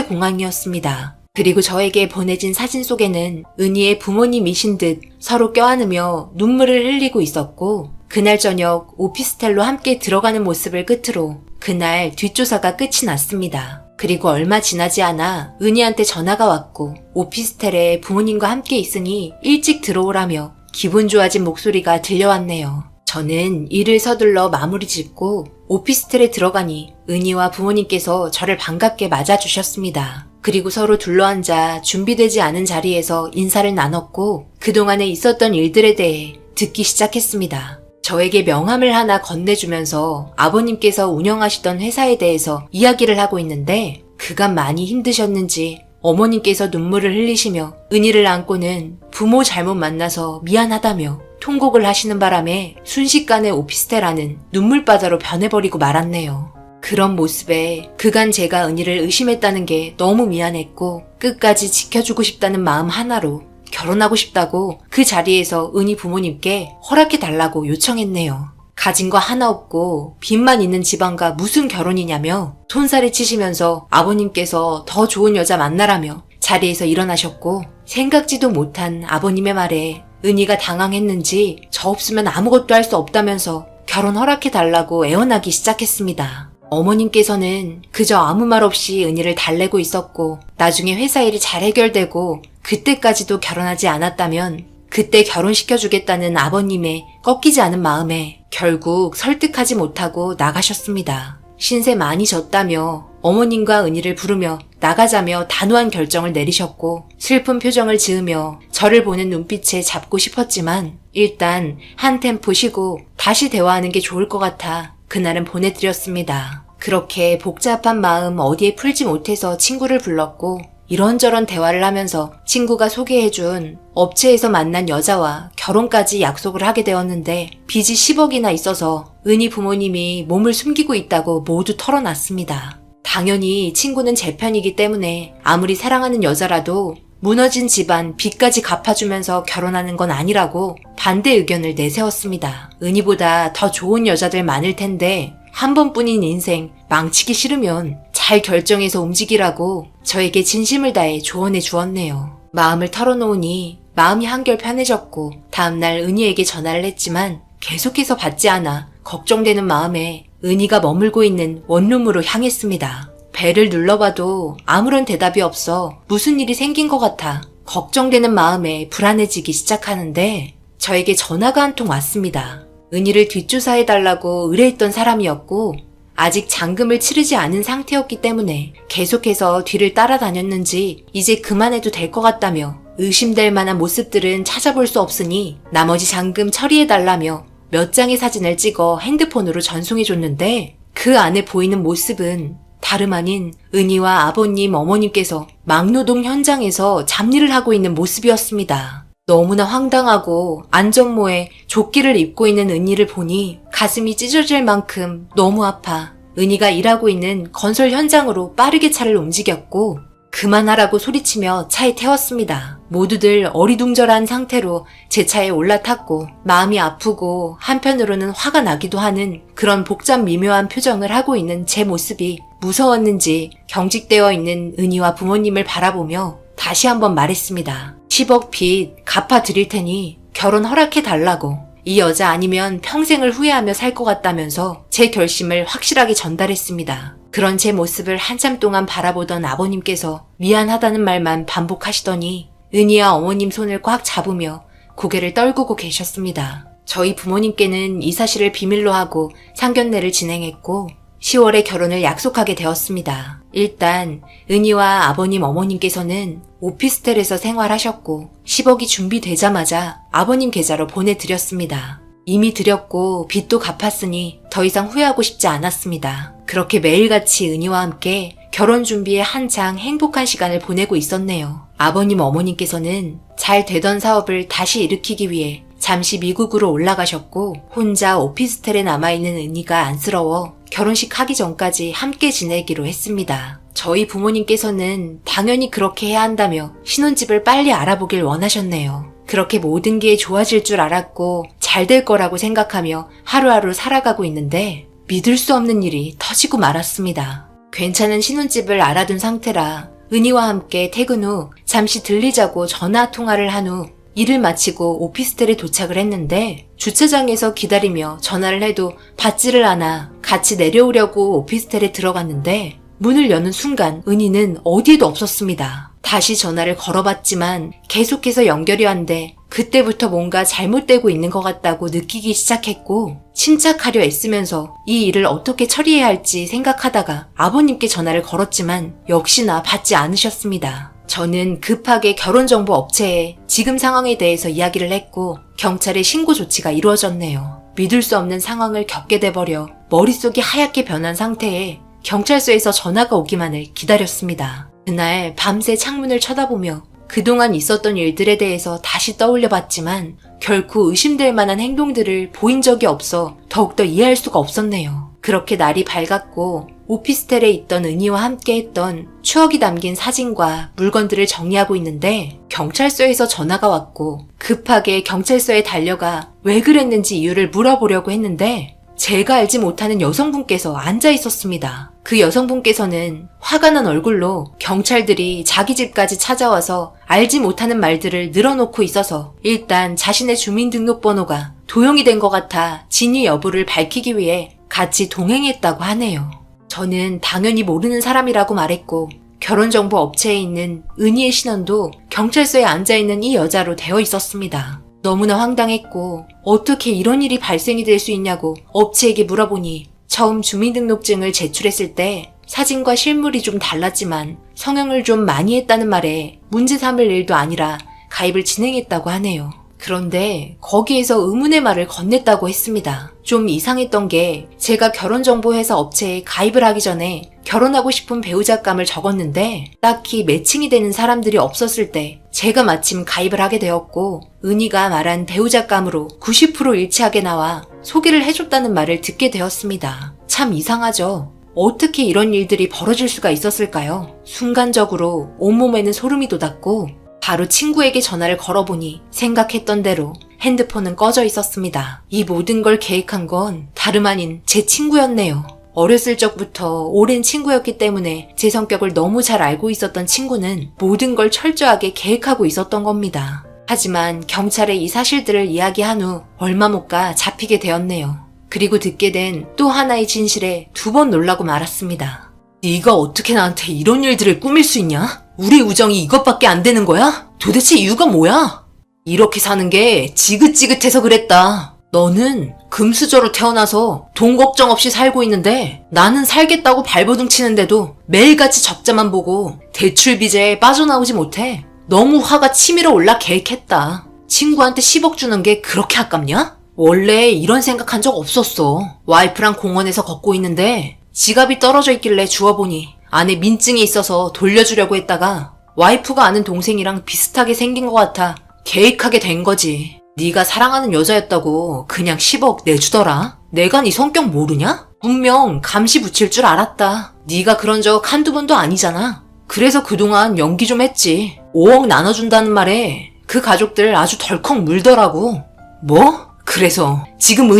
인천국제공항이었습니다. 그리고 저에게 보내진 사진 속에는 은희의 부모님이신 듯 서로 껴안으며 눈물을 흘리고 있었고 그날 저녁 오피스텔로 함께 들어가는 모습을 끝으로 그날 뒷조사가 끝이 났습니다. 그리고 얼마 지나지 않아 은희한테 전화가 왔고 오피스텔에 부모님과 함께 있으니 일찍 들어오라며 기분 좋아진 목소리가 들려왔네요. 저는 일을 서둘러 마무리 짓고 오피스텔에 들어가니 은희와 부모님께서 저를 반갑게 맞아주셨습니다. 그리고 서로 둘러앉아 준비되지 않은 자리에서 인사를 나눴고 그동안에 있었던 일들에 대해 듣기 시작했습니다. 저에게 명함을 하나 건네주면서 아버님께서 운영하시던 회사에 대해서 이야기를 하고 있는데 그간 많이 힘드셨는지 어머님께서 눈물을 흘리시며 은희를 안고는 부모 잘못 만나서 미안하다며 통곡을 하시는 바람에 순식간에 오피스텔 안은 눈물바다로 변해버리고 말았네요. 그런 모습에 그간 제가 은희를 의심했다는 게 너무 미안했고 끝까지 지켜주고 싶다는 마음 하나로 결혼하고 싶다고 그 자리에서 은희 부모님께 허락해달라고 요청했네요. 가진 거 하나 없고 빚만 있는 집안과 무슨 결혼이냐며 손살이 치시면서 아버님께서 더 좋은 여자 만나라며 자리에서 일어나셨고 생각지도 못한 아버님의 말에 은희가 당황했는지 저 없으면 아무것도 할 수 없다면서 결혼 허락해달라고 애원하기 시작했습니다. 어머님께서는 그저 아무 말 없이 은희를 달래고 있었고 나중에 회사 일이 잘 해결되고 그때까지도 결혼하지 않았다면 그때 결혼시켜주겠다는 아버님의 꺾이지 않은 마음에 결국 설득하지 못하고 나가셨습니다. 신세 많이 졌다며 어머님과 은희를 부르며 나가자며 단호한 결정을 내리셨고 슬픈 표정을 지으며 저를 보는 눈빛에 잡고 싶었지만 일단 한 템포 쉬고 다시 대화하는 게 좋을 것 같아 그날은 보내드렸습니다. 그렇게 복잡한 마음 어디에 풀지 못해서 친구를 불렀고 이런저런 대화를 하면서 친구가 소개해준 업체에서 만난 여자와 결혼까지 약속을 하게 되었는데 빚이 10억이나 있어서 은희 부모님이 몸을 숨기고 있다고 모두 털어놨습니다. 당연히 친구는 제 편이기 때문에 아무리 사랑하는 여자라도 무너진 집안 빚까지 갚아주면서 결혼하는 건 아니라고 반대 의견을 내세웠습니다. 은희보다 더 좋은 여자들 많을 텐데 한 번뿐인 인생 망치기 싫으면 잘 결정해서 움직이라고 저에게 진심을 다해 조언해 주었네요. 마음을 털어놓으니 마음이 한결 편해졌고 다음날 은희에게 전화를 했지만 계속해서 받지 않아 걱정되는 마음에 은희가 머물고 있는 원룸으로 향했습니다. 벨을 눌러봐도 아무런 대답이 없어 무슨 일이 생긴 것 같아 걱정되는 마음에 불안해지기 시작하는데 저에게 전화가 한 통 왔습니다. 은희를 뒷조사해달라고 의뢰했던 사람이었고 아직 잔금을 치르지 않은 상태였기 때문에 계속해서 뒤를 따라다녔는지 이제 그만해도 될 것 같다며 의심될 만한 모습들은 찾아볼 수 없으니 나머지 잔금 처리해달라며 몇 장의 사진을 찍어 핸드폰으로 전송해줬는데 그 안에 보이는 모습은 다름 아닌 은희와 아버님, 어머님께서 막노동 현장에서 잡일을 하고 있는 모습이었습니다. 너무나 황당하고 안전모에 조끼를 입고 있는 은희를 보니 가슴이 찢어질 만큼 너무 아파 은희가 일하고 있는 건설 현장으로 빠르게 차를 움직였고 그만하라고 소리치며 차에 태웠습니다. 모두들 어리둥절한 상태로 제 차에 올라탔고 마음이 아프고 한편으로는 화가 나기도 하는 그런 복잡 미묘한 표정을 하고 있는 제 모습이 무서웠는지 경직되어 있는 은희와 부모님을 바라보며 다시 한번 말했습니다. 10억 빚 갚아드릴 테니 결혼 허락해달라고. 이 여자 아니면 평생을 후회하며 살 것 같다면서 제 결심을 확실하게 전달했습니다. 그런 제 모습을 한참 동안 바라보던 아버님께서 미안하다는 말만 반복하시더니 은희와 어머님 손을 꽉 잡으며 고개를 떨구고 계셨습니다. 저희 부모님께는 이 사실을 비밀로 하고 상견례를 진행했고 10월에 결혼을 약속하게 되었습니다. 일단 은희와 아버님 어머님께서는 오피스텔에서 생활하셨고 10억이 준비되자마자 아버님 계좌로 보내드렸습니다. 이미 드렸고 빚도 갚았으니 더 이상 후회하고 싶지 않았습니다. 그렇게 매일같이 은희와 함께 결혼 준비에 한창 행복한 시간을 보내고 있었네요. 아버님 어머님께서는 잘 되던 사업을 다시 일으키기 위해 잠시 미국으로 올라가셨고 혼자 오피스텔에 남아있는 은희가 안쓰러워 결혼식 하기 전까지 함께 지내기로 했습니다. 저희 부모님께서는 당연히 그렇게 해야 한다며 신혼집을 빨리 알아보길 원하셨네요. 그렇게 모든 게 좋아질 줄 알았고 잘 될 거라고 생각하며 하루하루 살아가고 있는데 믿을 수 없는 일이 터지고 말았습니다. 괜찮은 신혼집을 알아둔 상태라 은희와 함께 퇴근 후 잠시 들리자고 전화 통화를 한 후 일을 마치고 오피스텔에 도착을 했는데 주차장에서 기다리며 전화를 해도 받지를 않아 같이 내려오려고 오피스텔에 들어갔는데 문을 여는 순간 은희는 어디에도 없었습니다. 다시 전화를 걸어봤지만 계속해서 연결이 안 돼 그때부터 뭔가 잘못되고 있는 것 같다고 느끼기 시작했고 침착하려 애쓰면서 이 일을 어떻게 처리해야 할지 생각하다가 아버님께 전화를 걸었지만 역시나 받지 않으셨습니다. 저는 급하게 결혼정보 업체에 지금 상황에 대해서 이야기를 했고 경찰에 신고 조치가 이루어졌네요. 믿을 수 없는 상황을 겪게 돼버려 머릿속이 하얗게 변한 상태에 경찰서에서 전화가 오기만을 기다렸습니다. 그날 밤새 창문을 쳐다보며 그동안 있었던 일들에 대해서 다시 떠올려 봤지만 결코 의심될 만한 행동들을 보인 적이 없어 더욱더 이해할 수가 없었네요. 그렇게 날이 밝았고 오피스텔에 있던 은희와 함께 했던 추억이 담긴 사진과 물건들을 정리하고 있는데 경찰서에서 전화가 왔고 급하게 경찰서에 달려가 왜 그랬는지 이유를 물어보려고 했는데 제가 알지 못하는 여성분께서 앉아 있었습니다. 그 여성분께서는 화가 난 얼굴로 경찰들이 자기 집까지 찾아와서 알지 못하는 말들을 늘어놓고 있어서 일단 자신의 주민등록번호가 도용이 된 것 같아 진위 여부를 밝히기 위해 같이 동행했다고 하네요. 저는 당연히 모르는 사람이라고 말했고 결혼정보 업체에 있는 은희의 신원도 경찰서에 앉아있는 이 여자로 되어 있었습니다. 너무나 황당했고 어떻게 이런 일이 발생이 될 수 있냐고 업체에게 물어보니 처음 주민등록증을 제출했을 때 사진과 실물이 좀 달랐지만 성형을 좀 많이 했다는 말에 문제 삼을 일도 아니라 가입을 진행했다고 하네요. 그런데 거기에서 의문의 말을 건넸다고 했습니다. 좀 이상했던 게 제가 결혼정보회사 업체에 가입을 하기 전에 결혼하고 싶은 배우자감을 적었는데 딱히 매칭이 되는 사람들이 없었을 때 제가 마침 가입을 하게 되었고 은희가 말한 배우자감으로 90% 일치하게 나와 소개를 해줬다는 말을 듣게 되었습니다. 참 이상하죠? 어떻게 이런 일들이 벌어질 수가 있었을까요? 순간적으로 온몸에는 소름이 돋았고 바로 친구에게 전화를 걸어보니 생각했던 대로 핸드폰은 꺼져 있었습니다. 이 모든 걸 계획한 건 다름 아닌 제 친구였네요. 어렸을 적부터 오랜 친구였기 때문에 제 성격을 너무 잘 알고 있었던 친구는 모든 걸 철저하게 계획하고 있었던 겁니다. 하지만 경찰에 이 사실들을 이야기한 후 얼마 못 가 잡히게 되었네요. 그리고 듣게 된 또 하나의 진실에 2번 놀라고 말았습니다. 네가 어떻게 나한테 이런 일들을 꾸밀 수 있냐? 우리 우정이 이것밖에 안 되는 거야? 도대체 이유가 뭐야? 이렇게 사는 게 지긋지긋해서 그랬다. 너는 금수저로 태어나서 돈 걱정 없이 살고 있는데 나는 살겠다고 발버둥 치는데도 매일같이 적자만 보고 대출 빚에 빠져나오지 못해. 너무 화가 치밀어 올라 계획했다. 친구한테 10억 주는 게 그렇게 아깝냐? 원래 이런 생각한 적 없었어. 와이프랑 공원에서 걷고 있는데 지갑이 떨어져 있길래 주워보니 안에 민증이 있어서 돌려주려고 했다가 와이프가 아는 동생이랑 비슷하게 생긴 것 같아 계획하게 된 거지. 네가 사랑하는 여자였다고 그냥 10억 내주더라. 내가 네 성격 모르냐? 분명 감시 붙일 줄 알았다. 네가 그런 적 한두 번도 아니잖아. 그래서 그동안 연기 좀 했지. 5억 나눠준다는 말에 그 가족들 아주 덜컥 물더라고. 뭐? 그래서 지금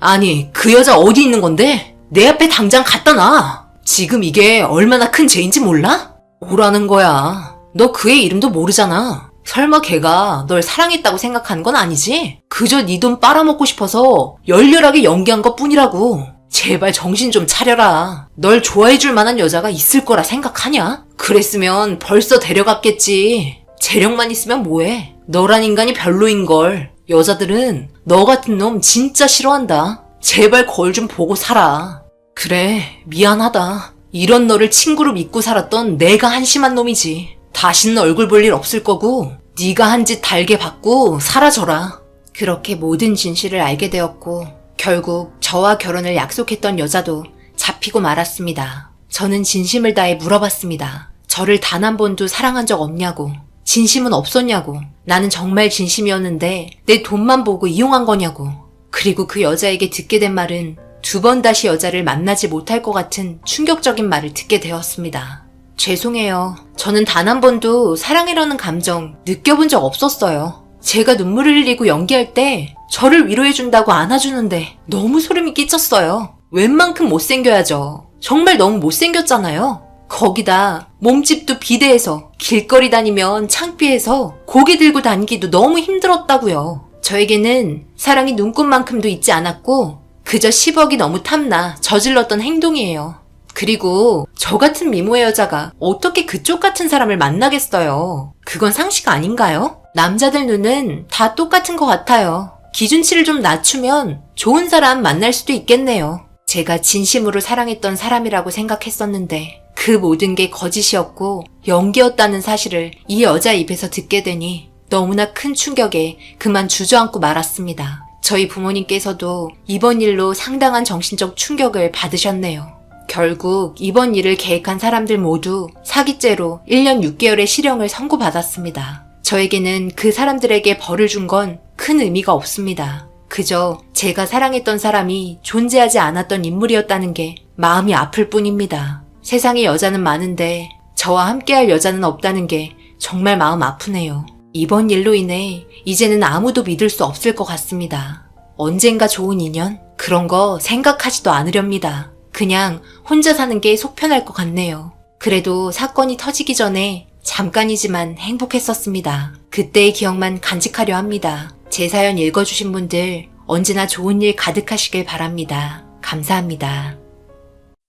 아니 그 여자 어디 있는 건데? 내 앞에 당장 갖다 놔. 지금 이게 얼마나 큰 죄인지 몰라? 뭐라는 거야. 너 그의 이름도 모르잖아. 설마 걔가 널 사랑했다고 생각하는 건 아니지? 그저 네 돈 빨아먹고 싶어서 열렬하게 연기한 것 뿐이라고. 제발 정신 좀 차려라. 널 좋아해줄 만한 여자가 있을 거라 생각하냐? 그랬으면 벌써 데려갔겠지. 재력만 있으면 뭐해? 너란 인간이 별로인걸. 여자들은 너 같은 놈 진짜 싫어한다. 제발 거울 좀 보고 살아. 그래, 미안하다. 이런 너를 친구로 믿고 살았던 내가 한심한 놈이지. 다시는 얼굴 볼 일 없을 거고 네가 한 짓 달게 받고 사라져라. 그렇게 모든 진실을 알게 되었고 결국 저와 결혼을 약속했던 여자도 잡히고 말았습니다. 저는 진심을 다해 물어봤습니다. 저를 단 한 번도 사랑한 적 없냐고. 진심은 없었냐고. 나는 정말 진심이었는데 내 돈만 보고 이용한 거냐고. 그리고 그 여자에게 듣게 된 말은 두 번 다시 여자를 만나지 못할 것 같은 충격적인 말을 듣게 되었습니다. 죄송해요. 저는 단 한 번도 사랑이라는 감정 느껴본 적 없었어요. 제가 눈물을 흘리고 연기할 때 저를 위로해준다고 안아주는데 너무 소름이 끼쳤어요. 웬만큼 못생겨야죠. 정말 너무 못생겼잖아요. 거기다 몸집도 비대해서 길거리 다니면 창피해서 고개 들고 다니기도 너무 힘들었다고요. 저에게는 사랑이 눈꽃만큼도 있지 않았고 그저 10억이 너무 탐나 저질렀던 행동이에요. 그리고 저 같은 미모의 여자가 어떻게 그쪽 같은 사람을 만나겠어요. 그건 상식 아닌가요? 남자들 눈은 다 똑같은 것 같아요. 기준치를 좀 낮추면 좋은 사람 만날 수도 있겠네요. 제가 진심으로 사랑했던 사람이라고 생각했었는데 그 모든 게 거짓이었고 연기였다는 사실을 이 여자 입에서 듣게 되니 너무나 큰 충격에 그만 주저앉고 말았습니다. 저희 부모님께서도 이번 일로 상당한 정신적 충격을 받으셨네요. 결국 이번 일을 계획한 사람들 모두 사기죄로 1년 6개월의 실형을 선고받았습니다. 저에게는 그 사람들에게 벌을 준 건 큰 의미가 없습니다. 그저 제가 사랑했던 사람이 존재하지 않았던 인물이었다는 게 마음이 아플 뿐입니다. 세상에 여자는 많은데 저와 함께할 여자는 없다는 게 정말 마음 아프네요. 이번 일로 인해 이제는 아무도 믿을 수 없을 것 같습니다. 언젠가 좋은 인연? 그런 거 생각하지도 않으렵니다. 그냥 혼자 사는 게 속 편할 것 같네요. 그래도 사건이 터지기 전에 잠깐이지만 행복했었습니다. 그때의 기억만 간직하려 합니다. 제 사연 읽어주신 분들 언제나 좋은 일 가득하시길 바랍니다. 감사합니다.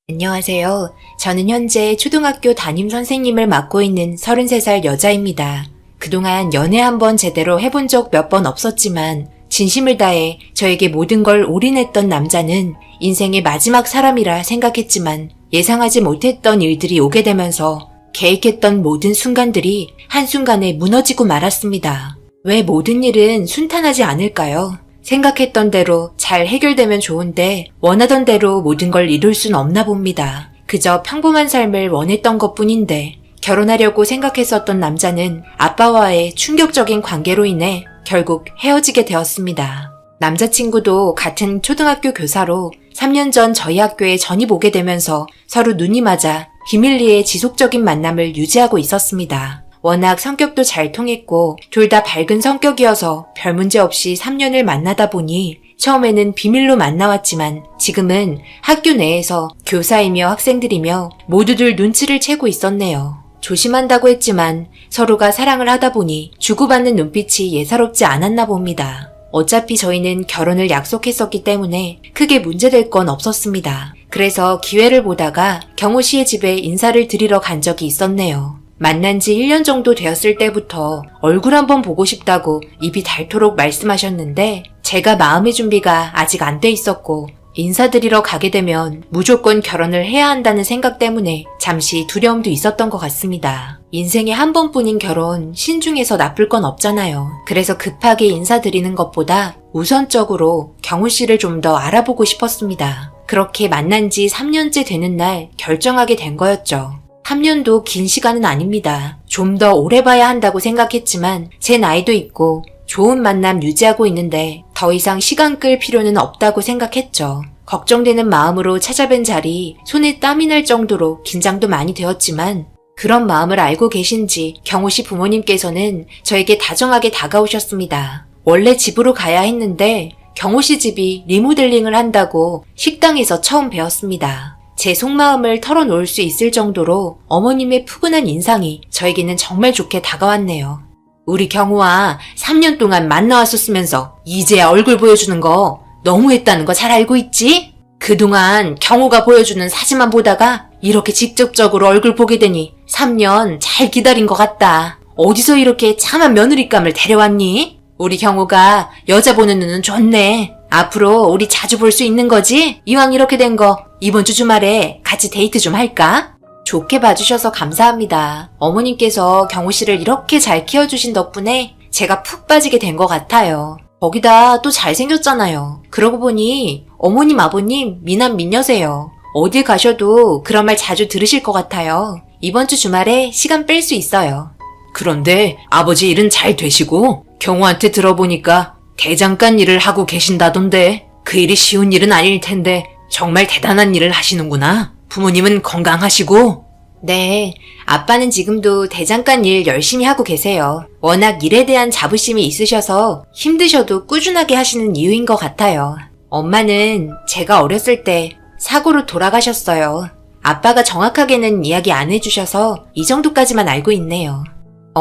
안녕하세요. 저는 현재 초등학교 담임 선생님을 맡고 있는 33살 여자입니다. 그동안 연애 한번 제대로 해본 적 몇 번 없었지만 진심을 다해 저에게 모든 걸 올인했던 남자는 인생의 마지막 사람이라 생각했지만 예상하지 못했던 일들이 오게 되면서 계획했던 모든 순간들이 한순간에 무너지고 말았습니다. 왜 모든 일은 순탄하지 않을까요? 생각했던 대로 잘 해결되면 좋은데 원하던 대로 모든 걸 이룰 순 없나 봅니다. 그저 평범한 삶을 원했던 것뿐인데 결혼하려고 생각했었던 남자는 아빠와의 충격적인 관계로 인해 결국 헤어지게 되었습니다. 남자친구도 같은 초등학교 교사로 3년 전 저희 학교에 전입 오게 되면서 서로 눈이 맞아 비밀리에 지속적인 만남을 유지하고 있었습니다. 워낙 성격도 잘 통했고 둘 다 밝은 성격이어서 별 문제 없이 3년을 만나다 보니 처음에는 비밀로 만나왔지만 지금은 학교 내에서 교사이며 학생들이며 모두들 눈치를 채고 있었네요. 조심한다고 했지만 서로가 사랑을 하다 보니 주고받는 눈빛이 예사롭지 않았나 봅니다. 어차피 저희는 결혼을 약속했었기 때문에 크게 문제될 건 없었습니다. 그래서 기회를 보다가 경호 씨의 집에 인사를 드리러 간 적이 있었네요. 만난 지 1년 정도 되었을 때부터 얼굴 한번 보고 싶다고 입이 닳도록 말씀하셨는데 제가 마음의 준비가 아직 안 돼 있었고 인사드리러 가게 되면 무조건 결혼을 해야 한다는 생각 때문에 잠시 두려움도 있었던 것 같습니다. 인생에 한 번뿐인 결혼 신중해서 나쁠 건 없잖아요. 그래서 급하게 인사드리는 것보다 우선적으로 경호 씨를 좀 더 알아보고 싶었습니다. 그렇게 만난 지 3년째 되는 날 결정하게 된 거였죠. 3년도 긴 시간은 아닙니다. 좀 더 오래 봐야 한다고 생각했지만 제 나이도 있고 좋은 만남 유지하고 있는데 더 이상 시간 끌 필요는 없다고 생각했죠. 걱정되는 마음으로 찾아뵌 자리 손에 땀이 날 정도로 긴장도 많이 되었지만 그런 마음을 알고 계신지 경호 씨 부모님께서는 저에게 다정하게 다가오셨습니다. 원래 집으로 가야 했는데 경호 씨 집이 리모델링을 한다고 식당에서 처음 배웠습니다. 제 속마음을 털어놓을 수 있을 정도로 어머님의 푸근한 인상이 저에게는 정말 좋게 다가왔네요. 우리 경호와 3년 동안 만나왔었으면서 이제야 얼굴 보여주는 거 너무했다는 거 잘 알고 있지? 그동안 경호가 보여주는 사진만 보다가 이렇게 직접적으로 얼굴 보게 되니 3년 잘 기다린 것 같다. 어디서 이렇게 참한 며느리감을 데려왔니? 우리 경호가 여자 보는 눈은 좋네. 앞으로 우리 자주 볼 수 있는 거지? 이왕 이렇게 된 거 이번 주 주말에 같이 데이트 좀 할까? 좋게 봐주셔서 감사합니다. 어머님께서 경호 씨를 이렇게 잘 키워주신 덕분에 제가 푹 빠지게 된 것 같아요. 거기다 또 잘생겼잖아요. 그러고 보니 어머님 아버님 미남 미녀세요. 어딜 가셔도 그런 말 자주 들으실 것 같아요. 이번 주 주말에 시간 뺄 수 있어요. 그런데 아버지 일은 잘 되시고 경호한테 들어보니까 대장간 일을 하고 계신다던데 그 일이 쉬운 일은 아닐 텐데 정말 대단한 일을 하시는구나. 부모님은 건강하시고? 네, 아빠는 지금도 대장간 일 열심히 하고 계세요. 워낙 일에 대한 자부심이 있으셔서 힘드셔도 꾸준하게 하시는 이유인 것 같아요. 엄마는 제가 어렸을 때 사고로 돌아가셨어요. 아빠가 정확하게는 이야기 안 해주셔서 이 정도까지만 알고 있네요.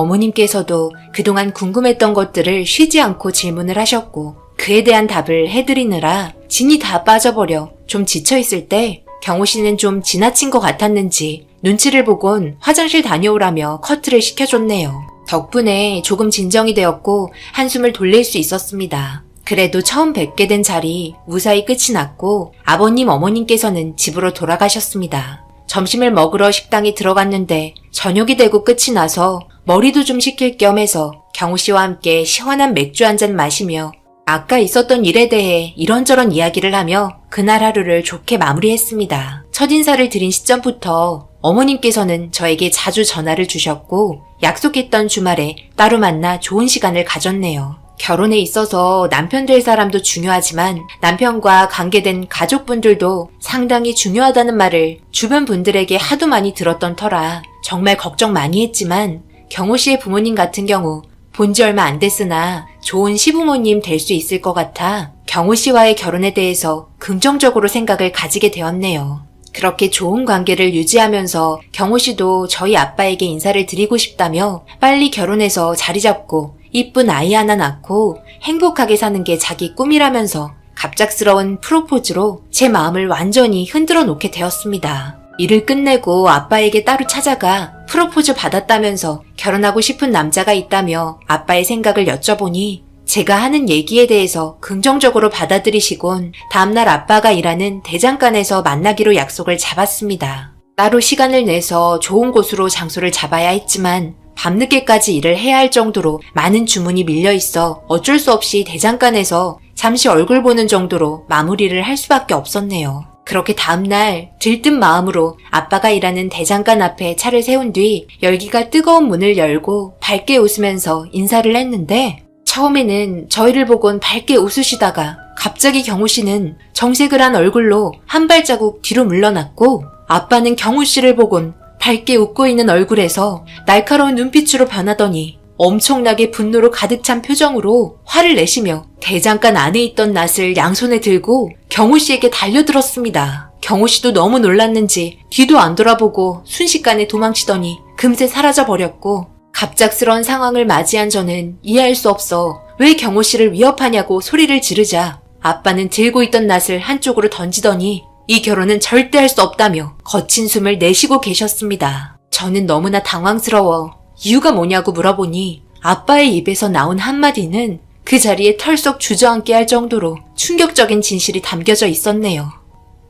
어머님께서도 그동안 궁금했던 것들을 쉬지 않고 질문을 하셨고 그에 대한 답을 해드리느라 진이 다 빠져버려 좀 지쳐있을 때 경호 씨는 좀 지나친 것 같았는지 눈치를 보곤 화장실 다녀오라며 커트를 시켜줬네요. 덕분에 조금 진정이 되었고 한숨을 돌릴 수 있었습니다. 그래도 처음 뵙게 된 자리 무사히 끝이 났고 아버님 어머님께서는 집으로 돌아가셨습니다. 점심을 먹으러 식당에 들어갔는데 저녁이 되고 끝이 나서 머리도 좀 식힐 겸 해서 경호 씨와 함께 시원한 맥주 한 잔 마시며 아까 있었던 일에 대해 이런저런 이야기를 하며 그날 하루를 좋게 마무리했습니다. 첫인사를 드린 시점부터 어머님께서는 저에게 자주 전화를 주셨고 약속했던 주말에 따로 만나 좋은 시간을 가졌네요. 결혼에 있어서 남편 될 사람도 중요하지만 남편과 관계된 가족분들도 상당히 중요하다는 말을 주변 분들에게 하도 많이 들었던 터라 정말 걱정 많이 했지만 경호 씨의 부모님 같은 경우 본지 얼마 안 됐으나 좋은 시부모님 될 수 있을 것 같아 경호 씨와의 결혼에 대해서 긍정적으로 생각을 가지게 되었네요. 그렇게 좋은 관계를 유지하면서 경호 씨도 저희 아빠에게 인사를 드리고 싶다며 빨리 결혼해서 자리 잡고 이쁜 아이 하나 낳고 행복하게 사는 게 자기 꿈이라면서 갑작스러운 프로포즈로 제 마음을 완전히 흔들어 놓게 되었습니다. 일을 끝내고 아빠에게 따로 찾아가 프로포즈 받았다면서 결혼하고 싶은 남자가 있다며 아빠의 생각을 여쭤보니 제가 하는 얘기에 대해서 긍정적으로 받아들이시곤 다음날 아빠가 일하는 대장간에서 만나기로 약속을 잡았습니다. 따로 시간을 내서 좋은 곳으로 장소를 잡아야 했지만 밤늦게까지 일을 해야 할 정도로 많은 주문이 밀려 있어 어쩔 수 없이 대장간에서 잠시 얼굴 보는 정도로 마무리를 할 수밖에 없었네요. 그렇게 다음날 들뜬 마음으로 아빠가 일하는 대장간 앞에 차를 세운 뒤 열기가 뜨거운 문을 열고 밝게 웃으면서 인사를 했는데 처음에는 저희를 보곤 밝게 웃으시다가 갑자기 경호 씨는 정색을 한 얼굴로 한 발자국 뒤로 물러났고 아빠는 경호 씨를 보곤 밝게 웃고 있는 얼굴에서 날카로운 눈빛으로 변하더니 엄청나게 분노로 가득 찬 표정으로 화를 내시며 대장간 안에 있던 낫을 양손에 들고 경호 씨에게 달려들었습니다. 경호 씨도 너무 놀랐는지 뒤도 안 돌아보고 순식간에 도망치더니 금세 사라져버렸고 갑작스러운 상황을 맞이한 저는 이해할 수 없어 왜 경호 씨를 위협하냐고 소리를 지르자 아빠는 들고 있던 낫을 한쪽으로 던지더니 이 결혼은 절대 할 수 없다며 거친 숨을 내쉬고 계셨습니다. 저는 너무나 당황스러워 이유가 뭐냐고 물어보니 아빠의 입에서 나온 한마디는 그 자리에 털썩 주저앉게 할 정도로 충격적인 진실이 담겨져 있었네요.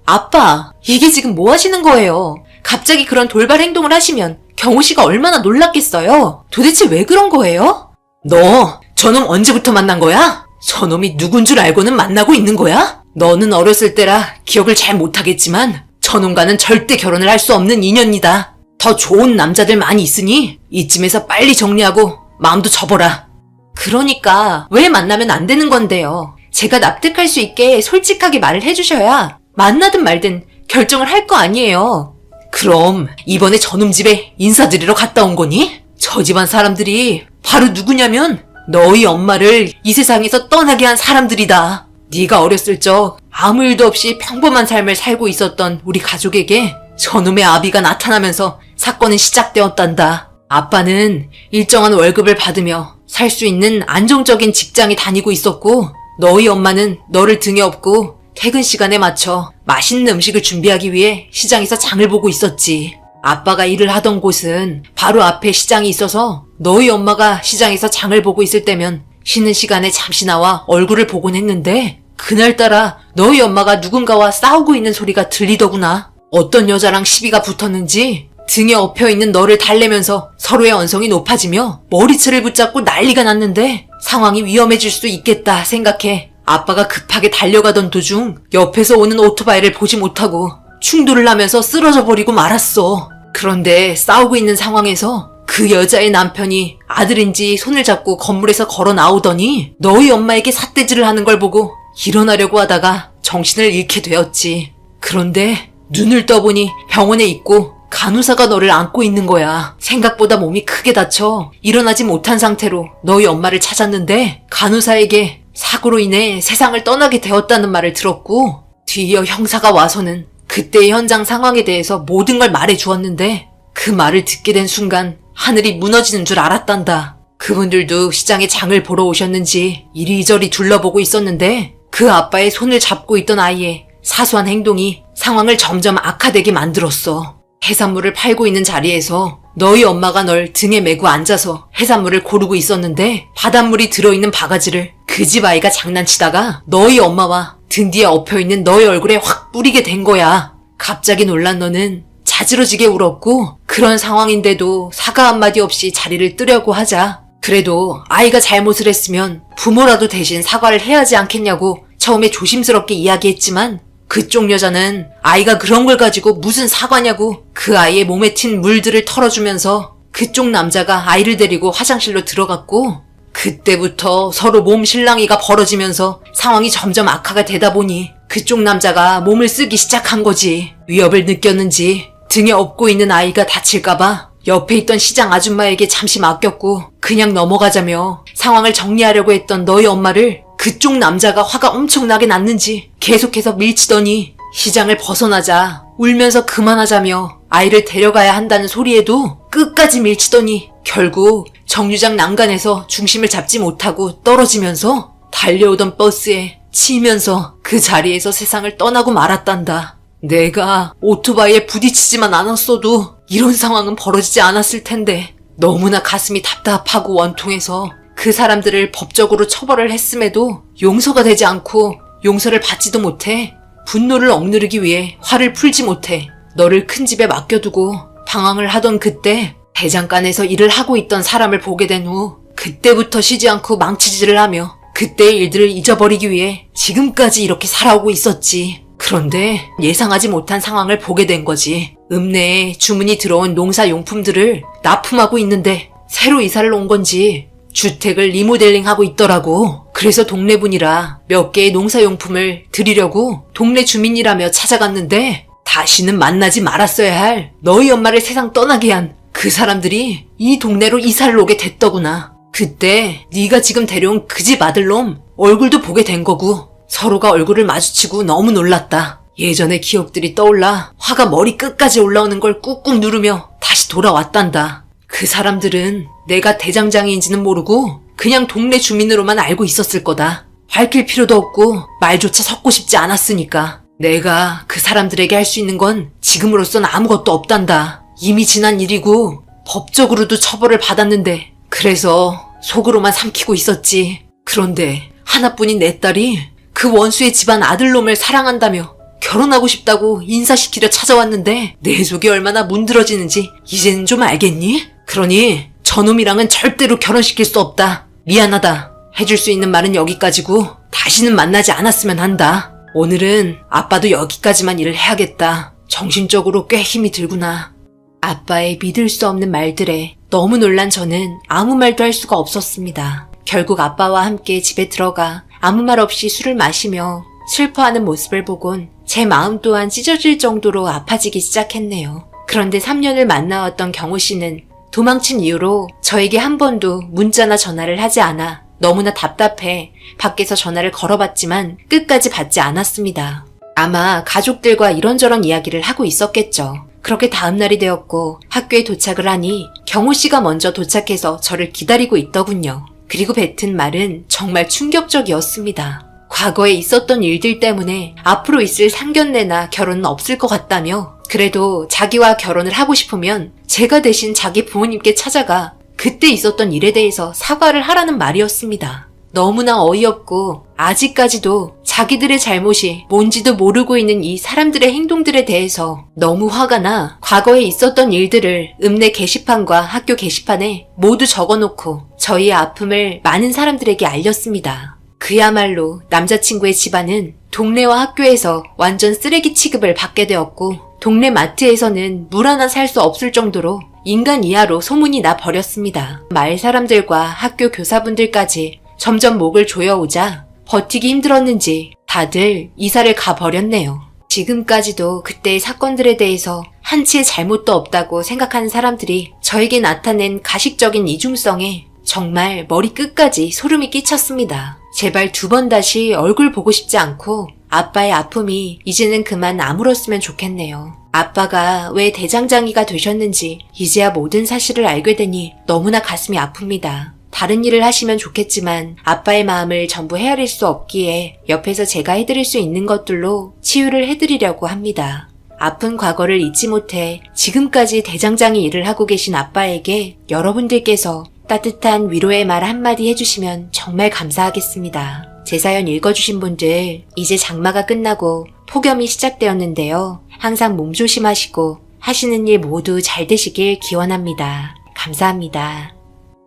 아빠, 이게 지금 뭐 하시는 거예요? 갑자기 그런 돌발 행동을 하시면 경호 씨가 얼마나 놀랐겠어요? 도대체 왜 그런 거예요? 너 저놈 언제부터 만난 거야? 저놈이 누군 줄 알고는 만나고 있는 거야? 너는 어렸을 때라 기억을 잘 못하겠지만 저놈과는 절대 결혼을 할 수 없는 인연이다. 더 좋은 남자들 많이 있으니 이쯤에서 빨리 정리하고 마음도 접어라. 그러니까 왜 만나면 안 되는 건데요? 제가 납득할 수 있게 솔직하게 말을 해주셔야 만나든 말든 결정을 할 거 아니에요. 그럼 이번에 저놈 집에 인사드리러 갔다 온 거니? 저 집안 사람들이 바로 누구냐면 너희 엄마를 이 세상에서 떠나게 한 사람들이다. 네가 어렸을 적 아무 일도 없이 평범한 삶을 살고 있었던 우리 가족에게 저놈의 아비가 나타나면서 사건은 시작되었단다. 아빠는 일정한 월급을 받으며 살 수 있는 안정적인 직장에 다니고 있었고 너희 엄마는 너를 등에 업고 퇴근 시간에 맞춰 맛있는 음식을 준비하기 위해 시장에서 장을 보고 있었지. 아빠가 일을 하던 곳은 바로 앞에 시장이 있어서 너희 엄마가 시장에서 장을 보고 있을 때면 쉬는 시간에 잠시 나와 얼굴을 보곤 했는데 그날따라 너희 엄마가 누군가와 싸우고 있는 소리가 들리더구나. 어떤 여자랑 시비가 붙었는지 등에 엎여있는 너를 달래면서 서로의 언성이 높아지며 머리채를 붙잡고 난리가 났는데 상황이 위험해질 수 있겠다 생각해 아빠가 급하게 달려가던 도중 옆에서 오는 오토바이를 보지 못하고 충돌을 하면서 쓰러져 버리고 말았어. 그런데 싸우고 있는 상황에서 그 여자의 남편이 아들인지 손을 잡고 건물에서 걸어 나오더니 너희 엄마에게 삿대질을 하는 걸 보고 일어나려고 하다가 정신을 잃게 되었지. 그런데 눈을 떠보니 병원에 있고 간호사가 너를 안고 있는 거야. 생각보다 몸이 크게 다쳐 일어나지 못한 상태로 너희 엄마를 찾았는데 간호사에게 사고로 인해 세상을 떠나게 되었다는 말을 들었고 뒤이어 형사가 와서는 그때의 현장 상황에 대해서 모든 걸 말해 주었는데 그 말을 듣게 된 순간 하늘이 무너지는 줄 알았단다. 그분들도 시장에 장을 보러 오셨는지 이리저리 둘러보고 있었는데 그 아빠의 손을 잡고 있던 아이의 사소한 행동이 상황을 점점 악화되게 만들었어. 해산물을 팔고 있는 자리에서 너희 엄마가 널 등에 메고 앉아서 해산물을 고르고 있었는데 바닷물이 들어있는 바가지를 그 집 아이가 장난치다가 너희 엄마와 등 뒤에 엎여있는 너의 얼굴에 확 뿌리게 된 거야. 갑자기 놀란 너는 자지러지게 울었고 그런 상황인데도 사과 한마디 없이 자리를 뜨려고 하자 그래도 아이가 잘못을 했으면 부모라도 대신 사과를 해야 하지 않겠냐고 처음에 조심스럽게 이야기했지만 그쪽 여자는 아이가 그런 걸 가지고 무슨 사과냐고 그 아이의 몸에 튄 물들을 털어주면서 그쪽 남자가 아이를 데리고 화장실로 들어갔고 그때부터 서로 몸 실랑이가 벌어지면서 상황이 점점 악화가 되다 보니 그쪽 남자가 몸을 쓰기 시작한 거지. 위협을 느꼈는지 등에 업고 있는 아이가 다칠까봐 옆에 있던 시장 아줌마에게 잠시 맡겼고 그냥 넘어가자며 상황을 정리하려고 했던 너희 엄마를 그쪽 남자가 화가 엄청나게 났는지 계속해서 밀치더니 시장을 벗어나자 울면서 그만하자며 아이를 데려가야 한다는 소리에도 끝까지 밀치더니 결국 정류장 난간에서 중심을 잡지 못하고 떨어지면서 달려오던 버스에 치이면서 그 자리에서 세상을 떠나고 말았단다. 내가 오토바이에 부딪히지만 않았어도 이런 상황은 벌어지지 않았을 텐데 너무나 가슴이 답답하고 원통해서 그 사람들을 법적으로 처벌을 했음에도 용서가 되지 않고 용서를 받지도 못해 분노를 억누르기 위해 화를 풀지 못해 너를 큰 집에 맡겨두고 방황을 하던 그때 대장간에서 일을 하고 있던 사람을 보게 된 후 그때부터 쉬지 않고 망치질을 하며 그때의 일들을 잊어버리기 위해 지금까지 이렇게 살아오고 있었지. 그런데 예상하지 못한 상황을 보게 된 거지. 읍내에 주문이 들어온 농사용품들을 납품하고 있는데 새로 이사를 온 건지 주택을 리모델링하고 있더라고. 그래서 동네 분이라 몇 개의 농사용품을 드리려고 동네 주민이라며 찾아갔는데 다시는 만나지 말았어야 할 너희 엄마를 세상 떠나게 한 그 사람들이 이 동네로 이사를 오게 됐더구나. 그때 네가 지금 데려온 그 집 아들놈 얼굴도 보게 된 거고 서로가 얼굴을 마주치고 너무 놀랐다. 예전의 기억들이 떠올라 화가 머리 끝까지 올라오는 걸 꾹꾹 누르며 다시 돌아왔단다. 그 사람들은 내가 대장장이인지는 모르고 그냥 동네 주민으로만 알고 있었을 거다. 밝힐 필요도 없고 말조차 섞고 싶지 않았으니까. 내가 그 사람들에게 할 수 있는 건 지금으로선 아무것도 없단다. 이미 지난 일이고 법적으로도 처벌을 받았는데 그래서 속으로만 삼키고 있었지. 그런데 하나뿐인 내 딸이 그 원수의 집안 아들놈을 사랑한다며 결혼하고 싶다고 인사시키려 찾아왔는데 내 속이 얼마나 문드러지는지 이제는 좀 알겠니? 그러니 저놈이랑은 절대로 결혼시킬 수 없다. 미안하다. 해줄 수 있는 말은 여기까지고 다시는 만나지 않았으면 한다. 오늘은 아빠도 여기까지만 일을 해야겠다. 정신적으로 꽤 힘이 들구나. 아빠의 믿을 수 없는 말들에 너무 놀란 저는 아무 말도 할 수가 없었습니다. 결국 아빠와 함께 집에 들어가 아무 말 없이 술을 마시며 슬퍼하는 모습을 보곤 제 마음 또한 찢어질 정도로 아파지기 시작했네요. 그런데 3년을 만나왔던 경호 씨는 도망친 이후로 저에게 한 번도 문자나 전화를 하지 않아 너무나 답답해 밖에서 전화를 걸어봤지만 끝까지 받지 않았습니다. 아마 가족들과 이런저런 이야기를 하고 있었겠죠. 그렇게 다음날이 되었고 학교에 도착을 하니 경호 씨가 먼저 도착해서 저를 기다리고 있더군요. 그리고 뱉은 말은 정말 충격적이었습니다. 과거에 있었던 일들 때문에 앞으로 있을 상견례나 결혼은 없을 것 같다며 그래도 자기와 결혼을 하고 싶으면 제가 대신 자기 부모님께 찾아가 그때 있었던 일에 대해서 사과를 하라는 말이었습니다. 너무나 어이없고 아직까지도 자기들의 잘못이 뭔지도 모르고 있는 이 사람들의 행동들에 대해서 너무 화가 나 과거에 있었던 일들을 읍내 게시판과 학교 게시판에 모두 적어놓고 저희의 아픔을 많은 사람들에게 알렸습니다. 그야말로 남자친구의 집안은 동네와 학교에서 완전 쓰레기 취급을 받게 되었고 동네 마트에서는 물 하나 살 수 없을 정도로 인간 이하로 소문이 나 버렸습니다. 마을 사람들과 학교 교사분들까지 점점 목을 조여오자 버티기 힘들었는지 다들 이사를 가버렸네요. 지금까지도 그때의 사건들에 대해서 한치의 잘못도 없다고 생각하는 사람들이 저에게 나타낸 가식적인 이중성에 정말 머리 끝까지 소름이 끼쳤습니다. 제발 2번 다시 얼굴 보고 싶지 않고 아빠의 아픔이 이제는 그만 아물었으면 좋겠네요. 아빠가 왜 대장장이가 되셨는지 이제야 모든 사실을 알게 되니 너무나 가슴이 아픕니다. 다른 일을 하시면 좋겠지만 아빠의 마음을 전부 헤아릴 수 없기에 옆에서 제가 해드릴 수 있는 것들로 치유를 해드리려고 합니다. 아픈 과거를 잊지 못해 지금까지 대장장이 일을 하고 계신 아빠에게 여러분들께서 따뜻한 위로의 말 한마디 해주시면 정말 감사하겠습니다. 제 사연 읽어주신 분들, 이제 장마가 끝나고 폭염이 시작되었는데요. 항상 몸 조심하시고 하시는 일 모두 잘 되시길 기원합니다. 감사합니다.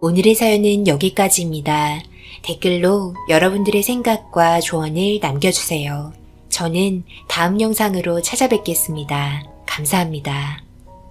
오늘의 사연은 여기까지입니다. 댓글로 여러분들의 생각과 조언을 남겨주세요. 저는 다음 영상으로 찾아뵙겠습니다. 감사합니다.